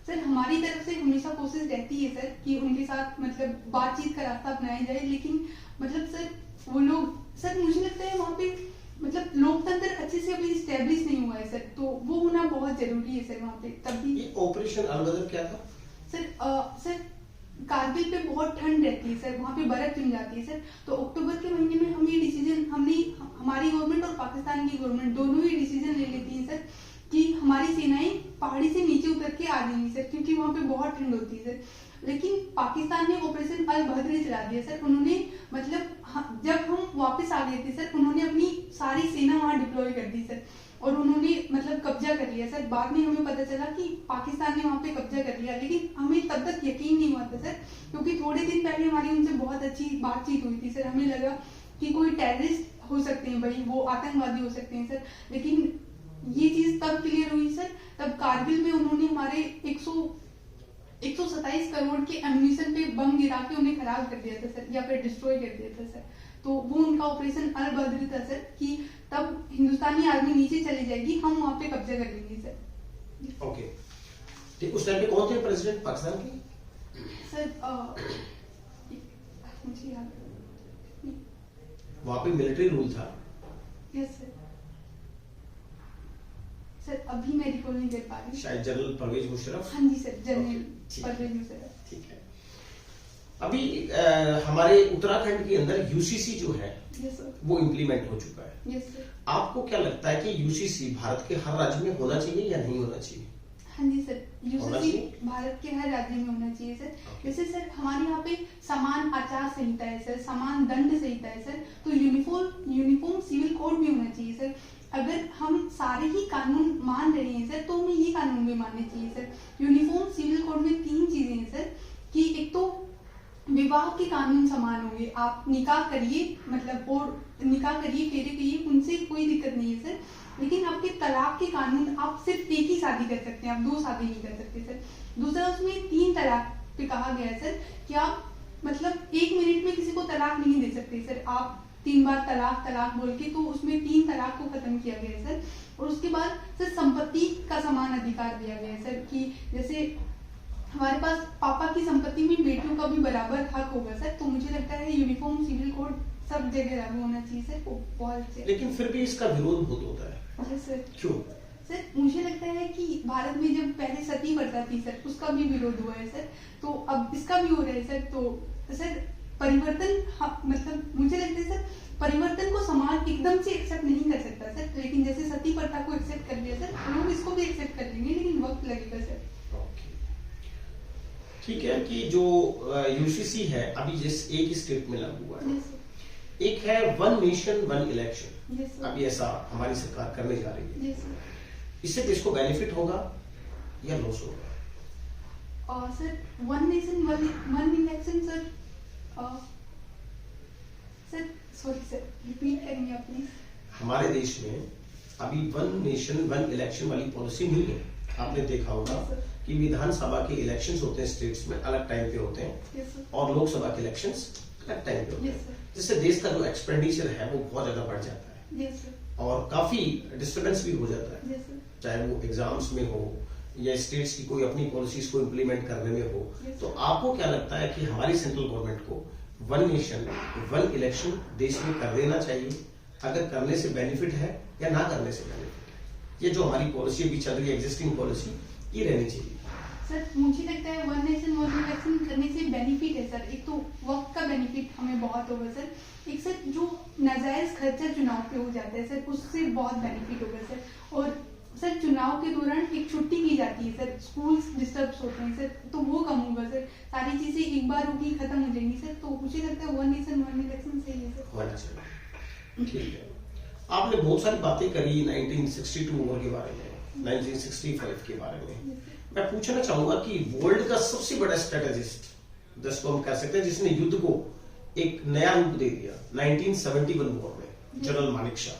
सर हमारी तरफ से हमेशा कोशिश रहती है सर कि उनके साथ मतलब बातचीत का रास्ता अपनाया जाए, लेकिन मतलब सर वो लोग सर, मुझे लगता है वहाँ पे मतलब लोकतंत्र अच्छे से अभी स्टैब्लिश नहीं हुआ है सर, तो वो होना बहुत जरूरी है सर वहाँ पे। तभी ये ऑपरेशन अल भद्र क्या था सर? सर कारगिल पे बहुत ठंड रहती है सर, वहाँ पे बर्फ जम जाती है सर, तो अक्टूबर के महीने में हम ये डिसीजन, हमारी गवर्नमेंट और पाकिस्तान की गवर्नमेंट दोनों ही डिसीजन ले लेती है सर कि हमारी सेनाएं पहाड़ी से नीचे उतर के आ जाएंगी सर, क्योंकि वहाँ पे बहुत ठंड होती है सर। लेकिन पाकिस्तान ने ऑपरेशन अल भद्र चला दिया सर। उन्होंने मतलब जब हम वापस आ गए थे सर, उन्होंने अपनी सारी सेना वहाँ डिप्लॉय कर दी सर और उन्होंने मतलब कब्जा कर लिया सर। बाद में हमें पता चला कि पाकिस्तान ने वहाँ पे कब्जा कर लिया, लेकिन हमें तब तक यकीन नहीं हुआ था सर, क्योंकि थोड़े दिन पहले हमारी उनसे बहुत अच्छी बातचीत हुई थी सर। हमें लगा कि कोई टेररिस्ट हो सकते हैं भाई, वो आतंकवादी हो सकते हैं सर, लेकिन ये चीज तब क्लियर हुई सर, तब कारगिल में उन्होंने हमारे 127 करोड़ के एम्यूनिशन पे बम गिरा के उन्हें खराब कर दिया था सर, या फिर डिस्ट्रॉय कर दिया था सर। तो वो उनका ऑपरेशन अल बद्र था सर, कि तब हिंदुस्तानी आर्मी नीचे चली जाएगी, हम वहां पे कब्जा कर लेंगे सर। ओके, ठीक। उस टाइम पे कौन थे प्रेसिडेंट पाकिस्तान के? सर मुझे याद वहां पे मिलिट्री रूल था। Yes sir. सर अभी मैं रिकॉल नहीं कर पा रही। शायद जनरल परवेज मुशर्रफ। हाँ जी सर, जनरल परवेज मुशर्रफ। ठीक है। अभी हमारे उत्तराखंड के अंदर यूसीसी जो है वो इम्प्लीमेंट हो चुका है। Yes sir. आपको क्या लगता है कि यूसीसी भारत के हर राज्य में होना चाहिए या नहीं होना चाहिए? हाँ जी सर, यूसीसी भारत के हर राज्य में होना चाहिए सर। जैसे सर हमारे यहाँ पे समान आचार संहिता है सर, समान दंड संहिता है सर, तो यूनिफॉर्म सिविल कोड भी होना चाहिए सर। अगर हम सारे ही कानून मान रहे हैं सर, तो हमें ये कानून भी मानने चाहिए सर। यूनिफॉर्म सिविल कोड में 3 चीजें हैं सर, कि एक तो विवाह के कानून समान होंगे, आप निकाह करिए, मतलब और निकाह करिए, फेरे करिए, उनसे कोई दिक्कत नहीं है सर। लेकिन आपके तलाक के कानून, आप सिर्फ एक ही शादी कर सकते हैं, आप 2 शादी नहीं कर सकते सर। दूसरा, उसमें 3 तलाक पे कहा गया है सर, कि आप मतलब 1 मिनट में किसी को तलाक नहीं दे सकते सर। आप 3 बार तलाक बोल के, तो उसमें 3 तलाक को खत्म किया गया है सर। और उसके बाद सर संपत्ति का समान अधिकार दिया गया है सर, कि जैसे हमारे पास पापा की संपत्ति में बेटियों का भी बराबर हक होगा सर। तो मुझे लगता है यूनिफॉर्म सिविल कोड सब जगह लागू होना चाहिए सर, वो बहुत अच्छे। लेकिन फिर भी इसका विरोध बहुत होता है। सर क्यों? सर मुझे लगता है कि भारत में जब पहले सती प्रथा थी सर, उसका भी विरोध हुआ है सर, तो अब इसका भी हो रहा है सर। तो सर परिवर्तन, मतलब मुझे लगता है सर परिवर्तन को समाज एकदम से एक्सेप्ट नहीं कर सकता सर, लेकिन जैसे सती प्रथा को एक्सेप्ट कर लिया सर, लोग इसको भी एक्सेप्ट कर लेंगे, लेकिन वक्त लगेगा सर। ठीक है, कि जो यूसीसी है अभी जिस एक स्टेट में लागू हुआ है, एक है 1 नेशन 1 इलेक्शन। अभी ऐसा हमारी सरकार करने जा रही है। इससे देश को बेनिफिट होगा या लॉस होगा? Sir 1 nation 1 election sir, sir sorry sir, repeat करेंगे आप प्लीज? हमारे देश में अभी 1 नेशन 1 इलेक्शन वाली पॉलिसी नहीं है। आपने देखा होगा कि विधानसभा के इलेक्शंस होते हैं स्टेट्स में, अलग टाइम पे होते हैं, और लोकसभा के इलेक्शंस अलग टाइम पे होते हैं, जिससे देश का जो एक्सपेंडिचर है वो बहुत ज्यादा बढ़ जाता है और काफी डिस्टर्बेंस भी हो जाता है, चाहे वो एग्जाम्स में हो या स्टेट्स की कोई अपनी पॉलिसीज को इम्प्लीमेंट करने में हो। तो आपको क्या लगता है कि हमारी सेंट्रल गवर्नमेंट को 1 नेशन 1 इलेक्शन देश में कर देना चाहिए? अगर करने से बेनिफिट है या ना करने से बेनिफिट है? ये जो हमारी पॉलिसी अभी चल रही है, एग्जिस्टिंग पॉलिसी, ये रहनी चाहिए? सर मुझे लगता है 1 नेशन 1 इलेक्शन करने से बेनिफिट है सर। एक तो वक्त का बेनिफिट हमें बहुत होगा सर, एक सर जो नाजायज खर्चा चुनाव पे हो जाता है सर, उससे बहुत बेनिफिट होगा सर। और सर चुनाव के दौरान एक छुट्टी की जाती है सर, स्कूल्स डिस्टर्ब होते हैं सर, तो वो कम होगा सर। सारी चीजें एक बार होगी, खत्म हो जाएंगी सर। तो मुझे लगता है 1 नेशन 1 इलेक्शन सही है सर। ठीक है, आपने बहुत सारी बातें करी 1962 वॉर के बारे में, 1965 के बारे में। मैं पूछना चाहूंगा कि वर्ल्ड का सबसे बड़ा स्ट्रेटेजिस्ट, जिसको हम कह सकते हैं जिसने युद्ध को एक नया रूप दे दिया 1971 वॉर में, जनरल मानिक शाह,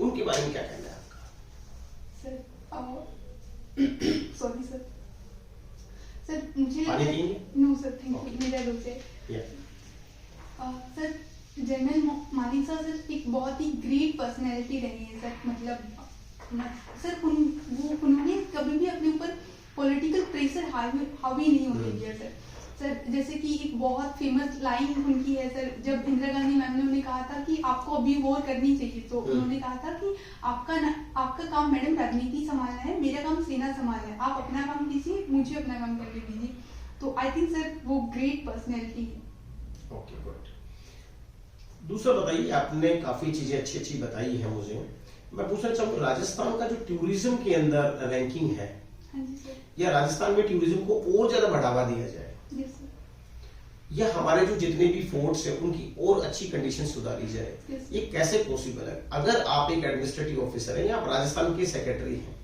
उनके बारे में क्या कहना है आपका? सॉरी सर, सर मुझे पानी पिएंगे? नो सर, थैंक यू, मेरा दोस्त है sir. General Manik Shah sir एक बहुत ही ग्रेट पर्सनैलिटी रही है सर। मतलब सर उन्होंने कभी भी अपने ऊपर पॉलिटिकल प्रेशर हावी नहीं होने दिया सर। सर जैसे कि एक बहुत फेमस लाइन उनकी है सर, जब इंदिरा गांधी मैम ने उन्हें कहा था कि आपको अभी वॉर करनी चाहिए, तो उन्होंने कहा था कि आपका काम मैडम राजनीति संभालना है, मेरा काम सेना संभालना है, आप अपना काम कीजिए, मुझे अपना काम करने दीजिए। तो आई थिंक सर वो ग्रेट पर्सनैलिटी है। Okay, good. दूसरा बताइए, आपने काफी चीजें अच्छी बताई है मुझे। मैं पूछना चाहूंगा राजस्थान का जो टूरिज्म के अंदर रैंकिंग है, या राजस्थान में टूरिज्म को और ज्यादा बढ़ावा दिया जाए, या हमारे जो जितने भी फोर्ट्स हैं उनकी और अच्छी कंडीशन सुधारी जाए, ये कैसे पॉसिबल है? अगर आप एक एडमिनिस्ट्रेटिव ऑफिसर हैं या आप राजस्थान के सेक्रेटरी हैं,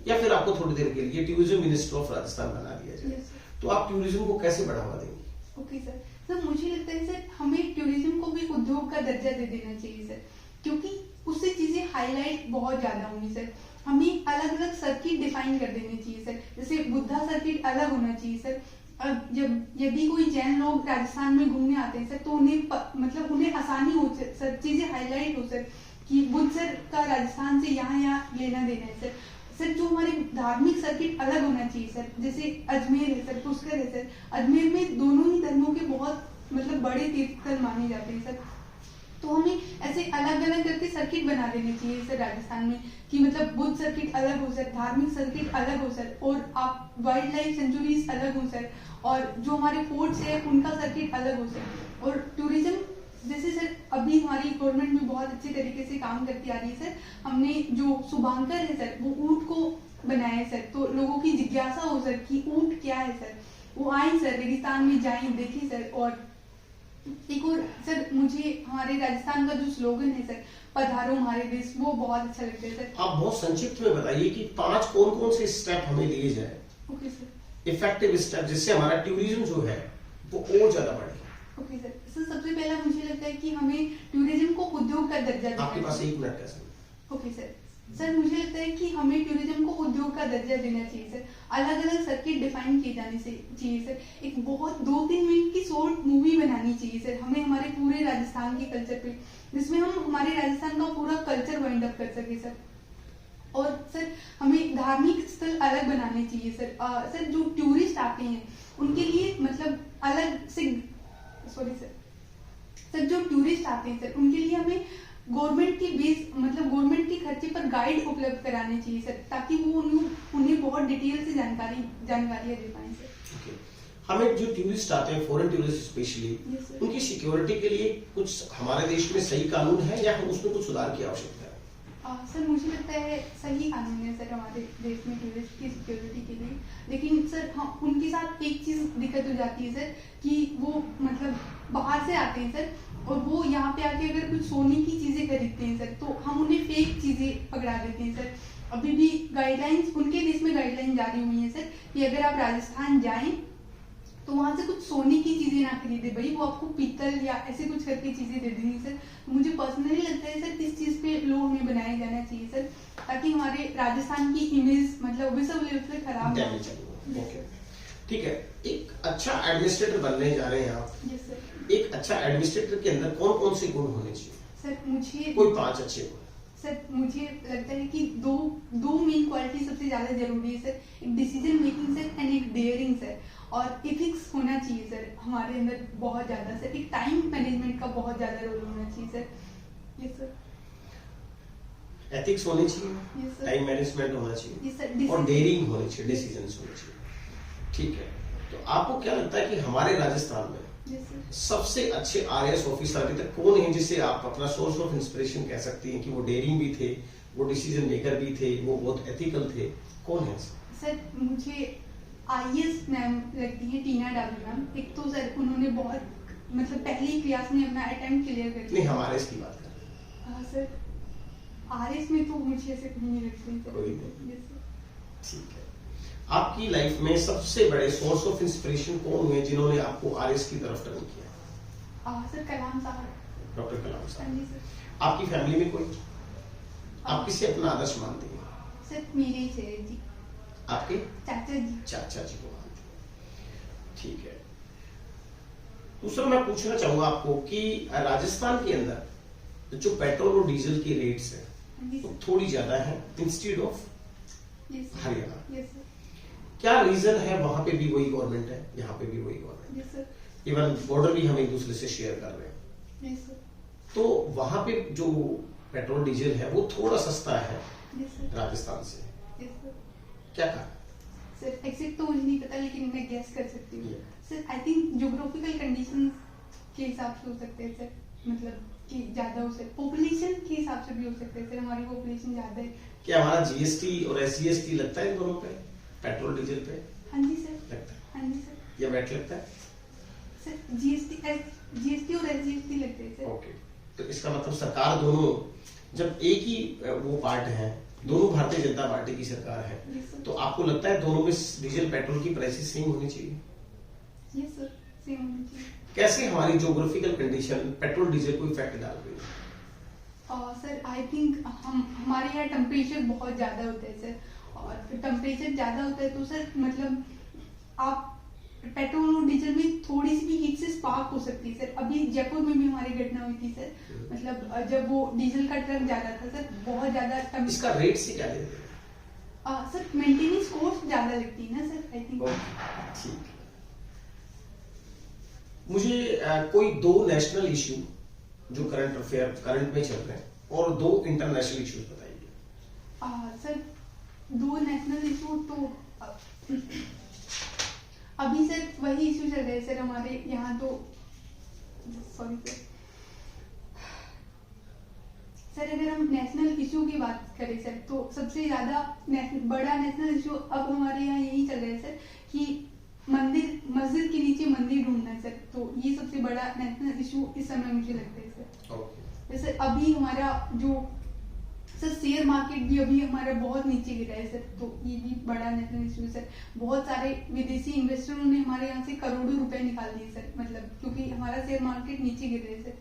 या फिर आपको थोड़ी देर के लिए टूरिज्म मिनिस्टर ऑफ राजस्थान बना दिया जाए, तो आप टूरिज्म को कैसे बढ़ावा देंगे? ओके सर, मुझे लगता है सर हमें टूरिज्म को भी उद्योग का दर्जा दे देना चाहिए सर, क्योंकि उससे चीजें हाईलाइट बहुत ज्यादा होंगी सर। हमें अलग अलग सर्किट डिफाइन कर देने चाहिए सर। जैसे बुद्धा सर्किट अलग होना चाहिए सर। जब यदि कोई जैन लोग राजस्थान में घूमने आते हैं सर, तो मतलब उन्हें आसानी हो सर, चीजें हाईलाइट हो सर कि बुद्ध सर का राजस्थान से यहाँ लेना देना है सर। सर जो हमारे धार्मिक सर्किट अलग होना चाहिए सर। जैसे अजमेर है सर, पुष्कर है सर। अजमेर में दोनों ही धर्मों के बहुत मतलब बड़े तीर्थस्थल माने जाते हैं सर। तो हमें ऐसे अलग अलग करके सर्किट बना देने चाहिए सर राजस्थान में, कि मतलब बुद्ध सर्किट अलग हो सर, धार्मिक सर्किट अलग हो सर, और आप वाइल्ड लाइफ सेंचुरीज अलग हो सर, और जो हमारे फोर्ट्स है उनका सर्किट अलग हो सर। और टूरिज्म जैसे सर अभी हमारी गवर्नमेंट में बहुत अच्छे तरीके से काम करती आ रही है सर। हमने जो शुभांकर है सर, वो ऊंट को बनाया है सर, तो लोगों की जिज्ञासा हो सर कि ऊंट क्या है सर, वो आए सर, रेगिस्तान में जाएं, देखें सर। और एक और सर, मुझे हमारे राजस्थान का जो स्लोगन है सर, पधारो हमारे देश, वो बहुत अच्छा लगता है सर। आप बहुत संक्षिप्त में बताइए कि 5 कौन कौन से स्टेप हमें लिए जाए, ओके सर, इफेक्टिव स्टेप, जिससे हमारा टूरिज्म जो है वो और ज्यादा बढ़े। Okay sir. सर सबसे पहला मुझे लगता है कि हमें टूरिज्म को उद्योग का दर्जा देना। आपके पास 1 मिनट का समय। Okay sir. सर मुझे लगता है कि हमें टूरिज्म को उद्योग का दर्जा देना चाहिए सर। अलग अलग सर्किट डिफाइन किए जाने से चाहिए सर। एक बहुत 2-3 मिनट की शॉर्ट मूवी बनानी चाहिए सर हमें, हमारे पूरे राजस्थान के कल्चर पे, जिसमें हम हमारे राजस्थान का पूरा कल्चर वाइंड अप कर सके सर। और सर हमें धार्मिक स्थल अलग बनाने चाहिए सर। सर जो टूरिस्ट आते हैं उनके लिए मतलब अलग से, सॉरी सर, जो टूरिस्ट आते हैं सर उनके लिए हमें गवर्नमेंट की बेस मतलब गवर्नमेंट के खर्चे पर गाइड उपलब्ध कराने चाहिए सर, ताकि वो उन्हें बहुत डिटेल से जानकारियां दे पाए सर। हमें जो टूरिस्ट आते हैं, फॉरेन टूरिस्ट स्पेशली, उनकी सिक्योरिटी के लिए कुछ हमारे देश में सही कानून है या उसमें कुछ सुधार की आवश्यकता है? सर मुझे लगता है सही कानून है सर हमारे देश में टूरिस्ट की सिक्योरिटी के लिए। लेकिन सर हाँ, उनके साथ एक चीज दिक्कत हो जाती है सर कि वो मतलब बाहर से आते हैं सर, और वो यहाँ पे आके अगर कुछ सोने की चीजें खरीदते हैं सर, तो हम उन्हें फेक चीजें पकड़ा देते हैं सर। अभी भी गाइडलाइंस, उनके देश में गाइडलाइन जारी हुई है सर कि अगर आप राजस्थान जाएं तो वहां से कुछ सोने की चीजें ना खरीदे भाई, वो आपको पीतल या ऐसे कुछ करके चीजें दे देंगे सर। मुझे पर्सनली लगता है सर इस चीज पे लॉ हमें बनाया जाना चाहिए सर, ताकि हमारे राजस्थान की इमेज मतलब विश्व लेवल पे खराब ना हो। ठीक है, एक अच्छा एडमिनिस्ट्रेटर बनने जा रहे हैं आप। Yes sir. एक अच्छा एडमिनिस्ट्रेटर के अंदर कौन कौन से गुण होने चाहिए? सर मुझे कोई 5 अच्छे गुण। सर मुझे लगता है कि दो मेन क्वालिटी सबसे ज्यादा जरूरी है सर। एक डिसीजन मेकिंग सर एंड एक डेयरिंग सर, और एथिक्स होना चाहिए सर हमारे अंदर बहुत ज्यादा सर। एक टाइम मैनेजमेंट का बहुत ज्यादा रोल होना चाहिए सर। Yes sir. एथिक्स होनी चाहिए, यस सर। टाइम मैनेजमेंट होना चाहिए, यस सर। और डेयरिंग होनी चाहिए, डिसीजंस होने चाहिए। ठीक है, तो आपको क्या लगता है कि हमारे राजस्थान में सबसे अच्छे आरएएस ऑफिसर अभी तक कौन है, जिससे आप अपना सोर्स ऑफ इंस्पिरेशन कह सकती हैं कि वो डेयरिंग भी थे, वो डिसीजन मेकर भी थे, वो बहुत एथिकल थे? कौन है सर? मुझे आईएएस मैम लगती है, टीना डाबी मैम। एक तो सर उन्होंने बहुत मतलब पहले प्रयास में अपना अटेम्प्ट क्लियर कर दिया। नहीं, हमारे इसकी बात कर रहे हैं। सर आरएएस में तो मुझे ऐसे नहीं लगती सर। कोई नहीं। ठीक है, आपकी लाइफ में सबसे बड़े सोर्स ऑफ इंस्पिरेशन कौन हुए जिन्होंने आपको आरएएस की तरफ टर्न किया? सर कलाम साहब। डॉक्टर कलाम साहब। जी सर। आपकी फैमिली में कोई, आप किसे अपना आदर्श मानती हैं? सर मेरे से जी, आपके चाचा जी। चाचा जी को मानती हैं। ठीक है, दूसरा मैं पूछना चाहूंगा आपको कि राजस्थान के अंदर जो पेट्रोल और डीजल की रेट्स है वो थोड़ी ज्यादा है instead of Haryana. Yes sir. क्या रीजन है? वहां पे भी वही गवर्नमेंट है, यहाँ पे भी वही गवर्नमेंट है। Yes sir. इवन बॉर्डर भी हम एक दूसरे से शेयर कर रहे हैं। Yes sir. तो वहां पे जो पेट्रोल डीजल है वो थोड़ा सस्ता है यस सर। राजस्थान से। Yes sir. क्या कारण? सर एग्जैक्ट तो मुझे नहीं पता, लेकिन मैं गेस कर सकती हूँ sir. I think geographical conditions के हिसाब से हो सकते हैं सर, मतलब कि ज्यादा हो सकते, पॉपुलेशन के हिसाब से भी हो सकते हैं सर। हमारी पॉपुलेशन ज्यादा है। क्या हमारा जीएसटी और एसजीएसटी लगता है इन दोनों पे, पेट्रोल डीजल पे? हाँ जी सर। लगता है। हाँ जी सर। या वैट लगता है? सर जीएसटी और एसजीएसटी लगते हैं सर। ओके, तो इसका मतलब सरकार दोनों, जब एक ही वो पार्ट है, दोनों भारतीय जनता पार्टी की सरकार है, तो आपको लगता है दोनों में डीजल पेट्रोल की प्राइसेस सेम होनी चाहिए? यस सर, सेम होनी चाहिए। कैसे हमारी ज्योग्राफिकल कंडीशन पेट्रोल डीजल को इफेक्ट डाल रही है? सर आई थिंक हमारे यहाँ टेम्परेचर बहुत ज़्यादा होता है सर, और टेम्परेचर ज़्यादा होता है तो सर मतलब आप पेट्रोल और डीजल में थोड़ी सी भी हीट से स्पार्क हो सकती है सर। अभी जयपुर में भी हमारी घटना हुई थी सर, मतलब जब वो डीजल का ट्रक जा रहा था सर, बहुत ज़्यादा इसका रेट से क्या लेते हैं? सर मेंटेनेंस कॉस्ट ज़्यादा लगती है ना सर, आई थिंक। ठीक है, मुझे कोई दो नेशनल इश्यू जो करंट में चल रहे हैं और दो इंटरनेशनल इश्यूज बताइए। सर दो नेशनल इशू तो अभी सर वही इशू चल रहे हैं सर हमारे यहाँ, तो सॉरी सर अगर हम नेशनल इशू की बात करें सर, तो सबसे ज्यादा बड़ा नेशनल इशू अब हमारे यहाँ यही चल रहा है सर कि मस्जिद के नीचे मंदिर ढूंढना है सर, तो ये सबसे बड़ा नेशनल इशू इस समय मुझे लगता है सर। जैसे अभी हमारा जो सर शेयर मार्केट भी अभी हमारा बहुत नीचे गिरा है सर, तो ये भी बड़ा नेशनल इशू है सर। बहुत सारे विदेशी इन्वेस्टरों ने हमारे यहाँ से करोड़ों रुपए निकाल दिए सर, मतलब क्योंकि हमारा शेयर मार्केट नीचे गिर रहा है सर।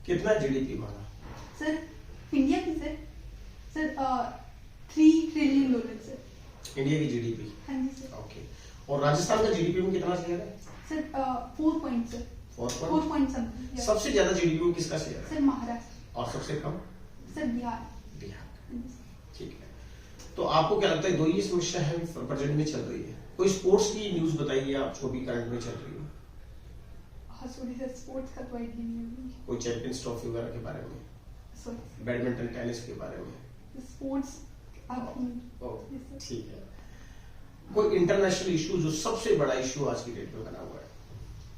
कितना जीडीपी माना सर इंडिया की sir 3 trillion dollar sir, India की जीडीपी? हाँ जी सर। ओके, और राजस्थान का जीडीपी में कितना शेयर है sir? 4 point sir, 4 point something. सबसे ज्यादा जीडीपी में किसका शेयर है सर? महाराष्ट्र। और सबसे कम? सर बिहार। ठीक है, तो आपको क्या लगता है दो ही समस्या है प्रेजेंट में चल रही है? कोई स्पोर्ट्स की न्यूज बताइए आप जो भी करंट में चल रही है। हाँ सॉरी सर, स्पोर्ट्स का तो आइडिया नहीं है। कोई चैंपियंस ट्रॉफी वगैरह के बारे में, सॉरी बैडमिंटन टेनिस के बारे में? स्पोर्ट्स ठीक है, कोई इंटरनेशनल इशू जो सबसे बड़ा इशू आज की डेट में बना हुआ है?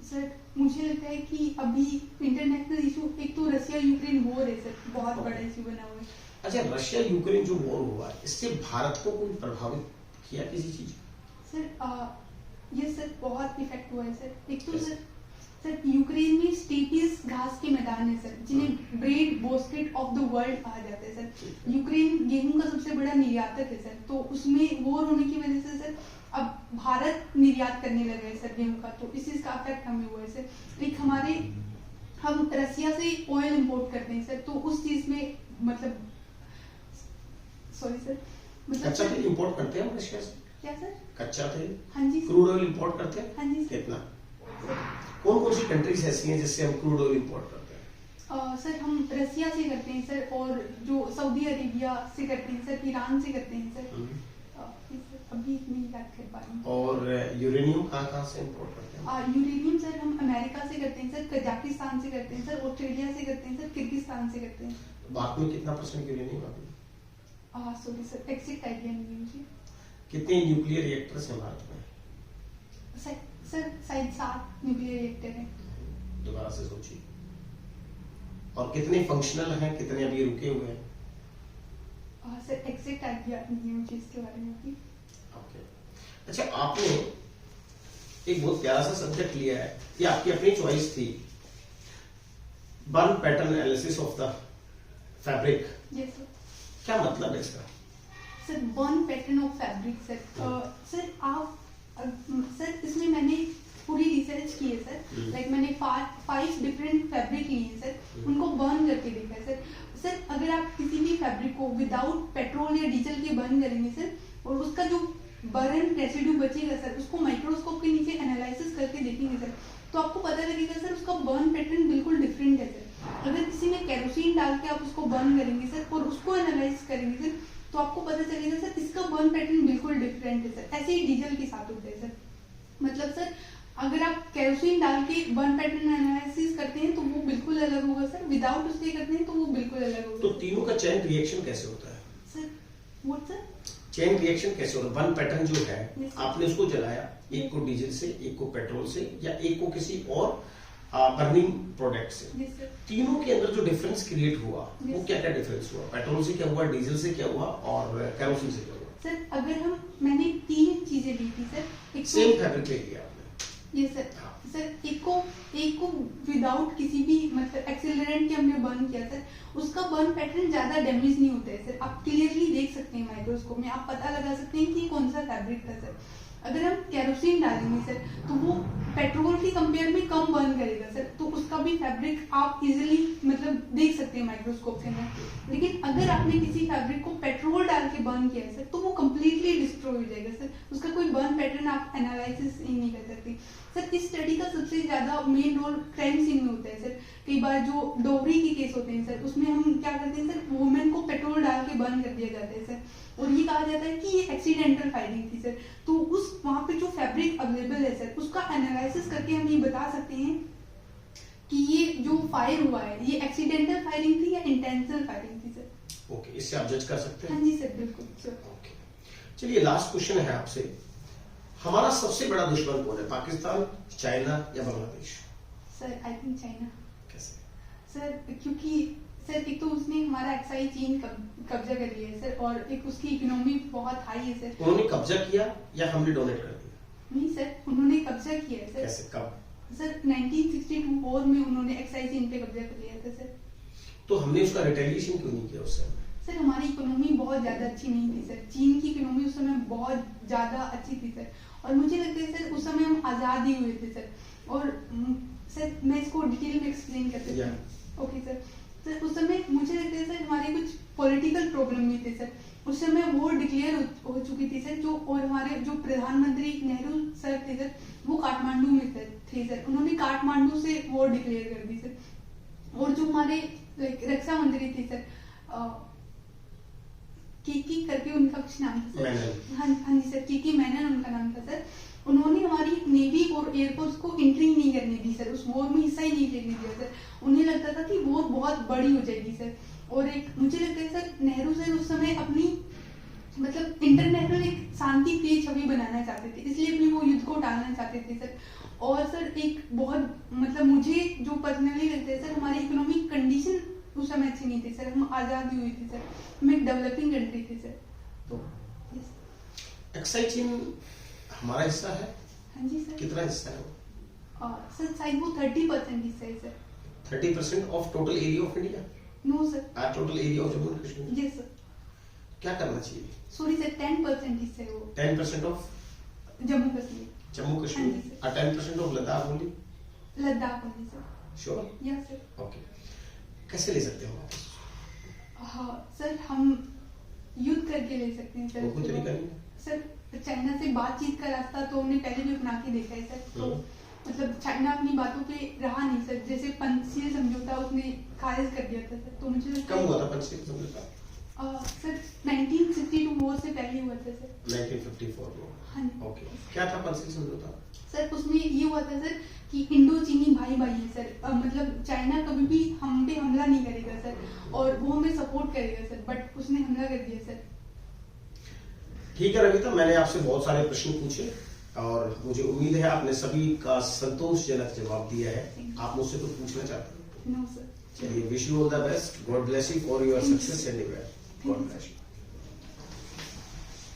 सर मुझे लगता है कि अभी इंटरनेशनल इशू एक तो रशिया यूक्रेन वॉर है सर, बहुत बड़ा इशू बना हुआ है। अच्छा, रशिया यूक्रेन जो वॉर हुआ है इससे भारत को कोई प्रभावित किया किसी चीज? सर ये सर बहुत इफेक्ट हुआ है सर। एक तो सर यूक्रेन में स्टेपीज घास के मैदान है सर, जिन्हें bread basket of the world कहा जाता है सर। यूक्रेन गेहूं का सबसे बड़ा निर्यातक है सर, तो उसमें वॉर होने की वजह से सर अब भारत निर्यात करने लगा है सर गेहूं का, तो इस चीज का इफेक्ट हमें हुआ है सर। एक हम रसिया से ऑयल इंपोर्ट करते हैं सर, तो उस चीज में मतलब सॉरी सर, मतलब कच्चा तेल इंपोर्ट करते हैं रशिया से? क्या सर? कच्चा तेल? हाँ जी। क्रूड ऑयल इंपोर्ट करते हैं? हाँ जी सर। कितना? कौन कौन सी कंट्रीज ऐसी हैं जिससे हम क्रूड ऑयल इंपोर्ट करते हैं? सर हम रसिया से करते हैं सर, और जो सऊदी अरेबिया से करते हैं सर, ईरान से करते हैं सर। अभी नहीं याद कर पा रही हूँ। और यूरेनियम कहाँ से इंपोर्ट करते हैं? यूरेनियम सर हम अमेरिका से करते हैं सर, कजाकिस्तान से करते हैं सर, ऑस्ट्रेलिया से करते हैं सर, किर्गिस्तान से करते हैं। भारत में कितना % यूरेनियम अभी? सॉरी सर, एग्जैक्ट आइडिया नहीं है मुझे। कितने न्यूक्लियर रिएक्टर्स हैं भारत में? सर शायद 7 न्यूक्लियर रिएक्टर हैं। दोबारा से सोचिए। और कितने फंक्शनल हैं, कितने अभी रुके हुए हैं? सर एग्जैक्ट आइडिया नहीं है मुझे इसके बारे में अभी। ओके, अच्छा, आपने एक बहुत प्यारा सा सब्जेक्ट लिया है, ये आपकी अपनी चॉइस थी, burn pattern analysis of the fabric. Yes sir. क्या मतलब है इसका? Sir burn pattern of fabric sir, sir आप सर इसमें मैंने पूरी रिसर्च की है सर, लाइक मैंने 5 डिफरेंट फैब्रिक लिए हैं सर, उनको बर्न करके देखा है सर। सर अगर आप किसी भी फैब्रिक को विदाउट पेट्रोल या डीजल के बर्न करेंगे सर, और उसका जो बर्न रेसिड्यू बचेगा सर, उसको माइक्रोस्कोप के नीचे एनालिसिस करके देखेंगे सर, तो आपको पता लगेगा सर उसका बर्न पैटर्न बिल्कुल डिफरेंट है सर। अगर किसी में केरोसिन डाल के आप उसको बर्न करेंगे सर और उसको एनालाइज करेंगे सर, तो आपको पता चलेगा सर इसका बर्न पैटर्न बिल्कुल डिफरेंट है सर। ऐसे ही डीजल के साथ होता है सर, मतलब सर अगर आप केरोसिन डाल के बर्न पैटर्न एनालिसिस करते हैं तो वो बिल्कुल अलग होगा सर, विदाउट उसके करते हैं तो वो बिल्कुल अलग होगा। तो तीनों का चेन रिएक्शन कैसे होता है sir? What sir? Chain reaction कैसे होता है? बर्न पैटर्न जो है, आपने उसको जलाया, एक को डीजल से, एक को पेट्रोल से, या एक को किसी और बर्निंग प्रोडक्ट से, तीनों के अंदर जो डिफरेंस क्रिएट हुआ वो क्या क्या डिफरेंस हुआ? पेट्रोल से क्या हुआ, डीजल से क्या हुआ, और केरोसिन से क्या हुआ? सर अगर मैंने 3 चीजें ली थी सर, एक सेम फैब्रिक ले लिया आपने? ये सर। सर एक को विदाउट किसी भी मतलब एक्सेलरेंट के हमने बर्न किया सर, उसका बर्न पैटर्न ज्यादा डैमेज नहीं होता है सर, आप क्लियरली देख सकते हैं माइक्रोस्कोप में, आप पता लगा सकते हैं कि कौन सा फैब्रिक था सर। अगर हम केरोसिन डालेंगे सर तो वो पेट्रोल की कंपेयर में कम बर्न करेगा सर, तो उसका भी फैब्रिक आप इजीली मतलब देख सकते हैं माइक्रोस्कोप के अंदर। लेकिन अगर आपने किसी फैब्रिक को पेट्रोल डाल के बर्न किया है सर तो वो कंप्लीटली डिस्ट्रॉय हो जाएगा सर, उसका कोई बर्न पैटर्न आप एनालिसिस ही नहीं कर सकते सर। इस स्टडी का सबसे ज्यादा मेन रोल क्राइम सीन में होता है सर। कई बार जो डोवरी के केस होते हैं सर उसमें हम क्या करते हैं सर, वुमेन को पेट्रोल डाल के बर्न कर दिया जाता है सर, और ये कहा जाता है कि ये एक्सीडेंटल फायरिंग थी सर। तो उस वहां पे जो फैब्रिक अवेलेबल है सर उसका एनालिसिस करके हम ये बता सकते हैं कि ये जो फायर हुआ है ये एक्सीडेंटल फायरिंग थी या इंटेंशनल फायरिंग थी सर। ओके, इससे आप जज कर सकते हैं? हाँ जी सर, बिल्कुल सर। ओके, चलिए लास्ट क्वेश्चन है आपसे, हमारा सबसे बड़ा दुश्मन कौन है, पाकिस्तान, चाइना या Bangladesh? Sir I think China. कैसे? सर क्योंकि सर एक तो उसने हमारा एक्साई चीन कब्जा कर लिया है सर, और एक उसकी इकोनॉमी बहुत हाई है सर। उन्होंने कब्जा किया या हमने डोनेट कर दिया? नहीं सर, उन्होंने कब्जा किया है सर। कैसे, कब? सर 1962 वॉर में उन्होंने एक्साई चीन पे कब्जा कर लिया था सर। तो हमने उसका रिटेलिएशन क्यों नहीं किया उस समय? सर हमारी इकोनॉमी बहुत ज्यादा अच्छी नहीं थी सर, चीन की इकोनॉमी उस समय बहुत ज्यादा अच्छी थी सर, और मुझे लगता है सर उस समय हम आजाद ही हुए थे सर। और सर मैं इसको डिटेल में एक्सप्लेन कर सकती हूँ। Okay sir. सर उस समय मुझे लगता है सर हमारे कुछ पॉलिटिकल प्रॉब्लम भी थे सर, उस समय वॉर डिक्लेयर हो चुकी थी सर, जो और हमारे जो प्रधानमंत्री नेहरू सर थे सर वो काठमांडू में थे सर, उन्होंने काठमांडू से वॉर डिक्लेयर कर दी सर। और जो हमारे रक्षा मंत्री थे सर की करके उनका कुछ नाम था सर, हाँ जी सर, की मैनन उनका नाम था सर, उन्होंने हमारी नेवी और एयरफोर्स को एंट्री नहीं करने दी सर, उस वॉर में हिस्सा ही नहीं लेने दिया सर। उन्हें लगता था कि वॉर बहुत बड़ी हो जाएगी सर, और एक मुझे लगता है सर नेहरू सर उस समय अपनी मतलब इंटरनेशनल एक शांति प्रिय छवि बनाना चाहते थे, इसलिए अपने वो युद्ध को टालना चाहते थे सर। और सर एक बहुत मतलब मुझे जो पर्सनली लगता है सर हमारी इकोनॉमिक कंडीशन उस समय अच्छी नहीं थी सर, हम आजादी हुई थी सर, हम एक डेवलपिंग कंट्री थे सर। तो एक्साई चीन हमारा हिस्सा है? हाँ जी सर। कितना हिस्सा है वो? सर शायद वो 30% हिस्सा है sir. 30% of total area of India? No sir. Total area of Jammu and Kashmir? Yes sir. क्या करना चाहिए? सॉरी सर, 10% हिस्सा है वो। 10% of Jammu Kashmir? Jammu Kashmir. 10% of Ladakh only? Ladakh only sir. Sure? Yes sir. Okay, कैसे ले सकते हो वापस? हाँ सर, हम युद्ध करके ले सकते हैं सर। कोई तरीका नहीं? सर चाइना से बातचीत का रास्ता तो हमने पहले भी अपना के देखा है सर, तो मतलब चाइना अपनी बातों पे रहा नहीं सर, जैसे पंचशील समझौता उसने खारिज कर दिया था सर, तो मुझे लगता है कब हुआ था पंचशील समझौता? सर 1962 वॉर से पहले हुआ था सर। 1954 में? हाँ जी। ओके, क्या था पंचशील समझौता? सर उसमें ये हुआ था सर कि इंडो चीनी भाई भाई है सर, मतलब चाइना कभी भी हम पे हमला नहीं करेगा सर, और वो हमें सपोर्ट करेगा सर, बट उसने हमला कर दिया सर। ठीक है रविता, मैंने आपसे बहुत सारे प्रश्न पूछे और मुझे उम्मीद है आपने सभी का संतोषजनक जवाब दिया है। आप मुझसे कुछ पूछना चाहते हैं? No sir. चलिए, wish you all the best, God bless you for your success anywhere. God bless you.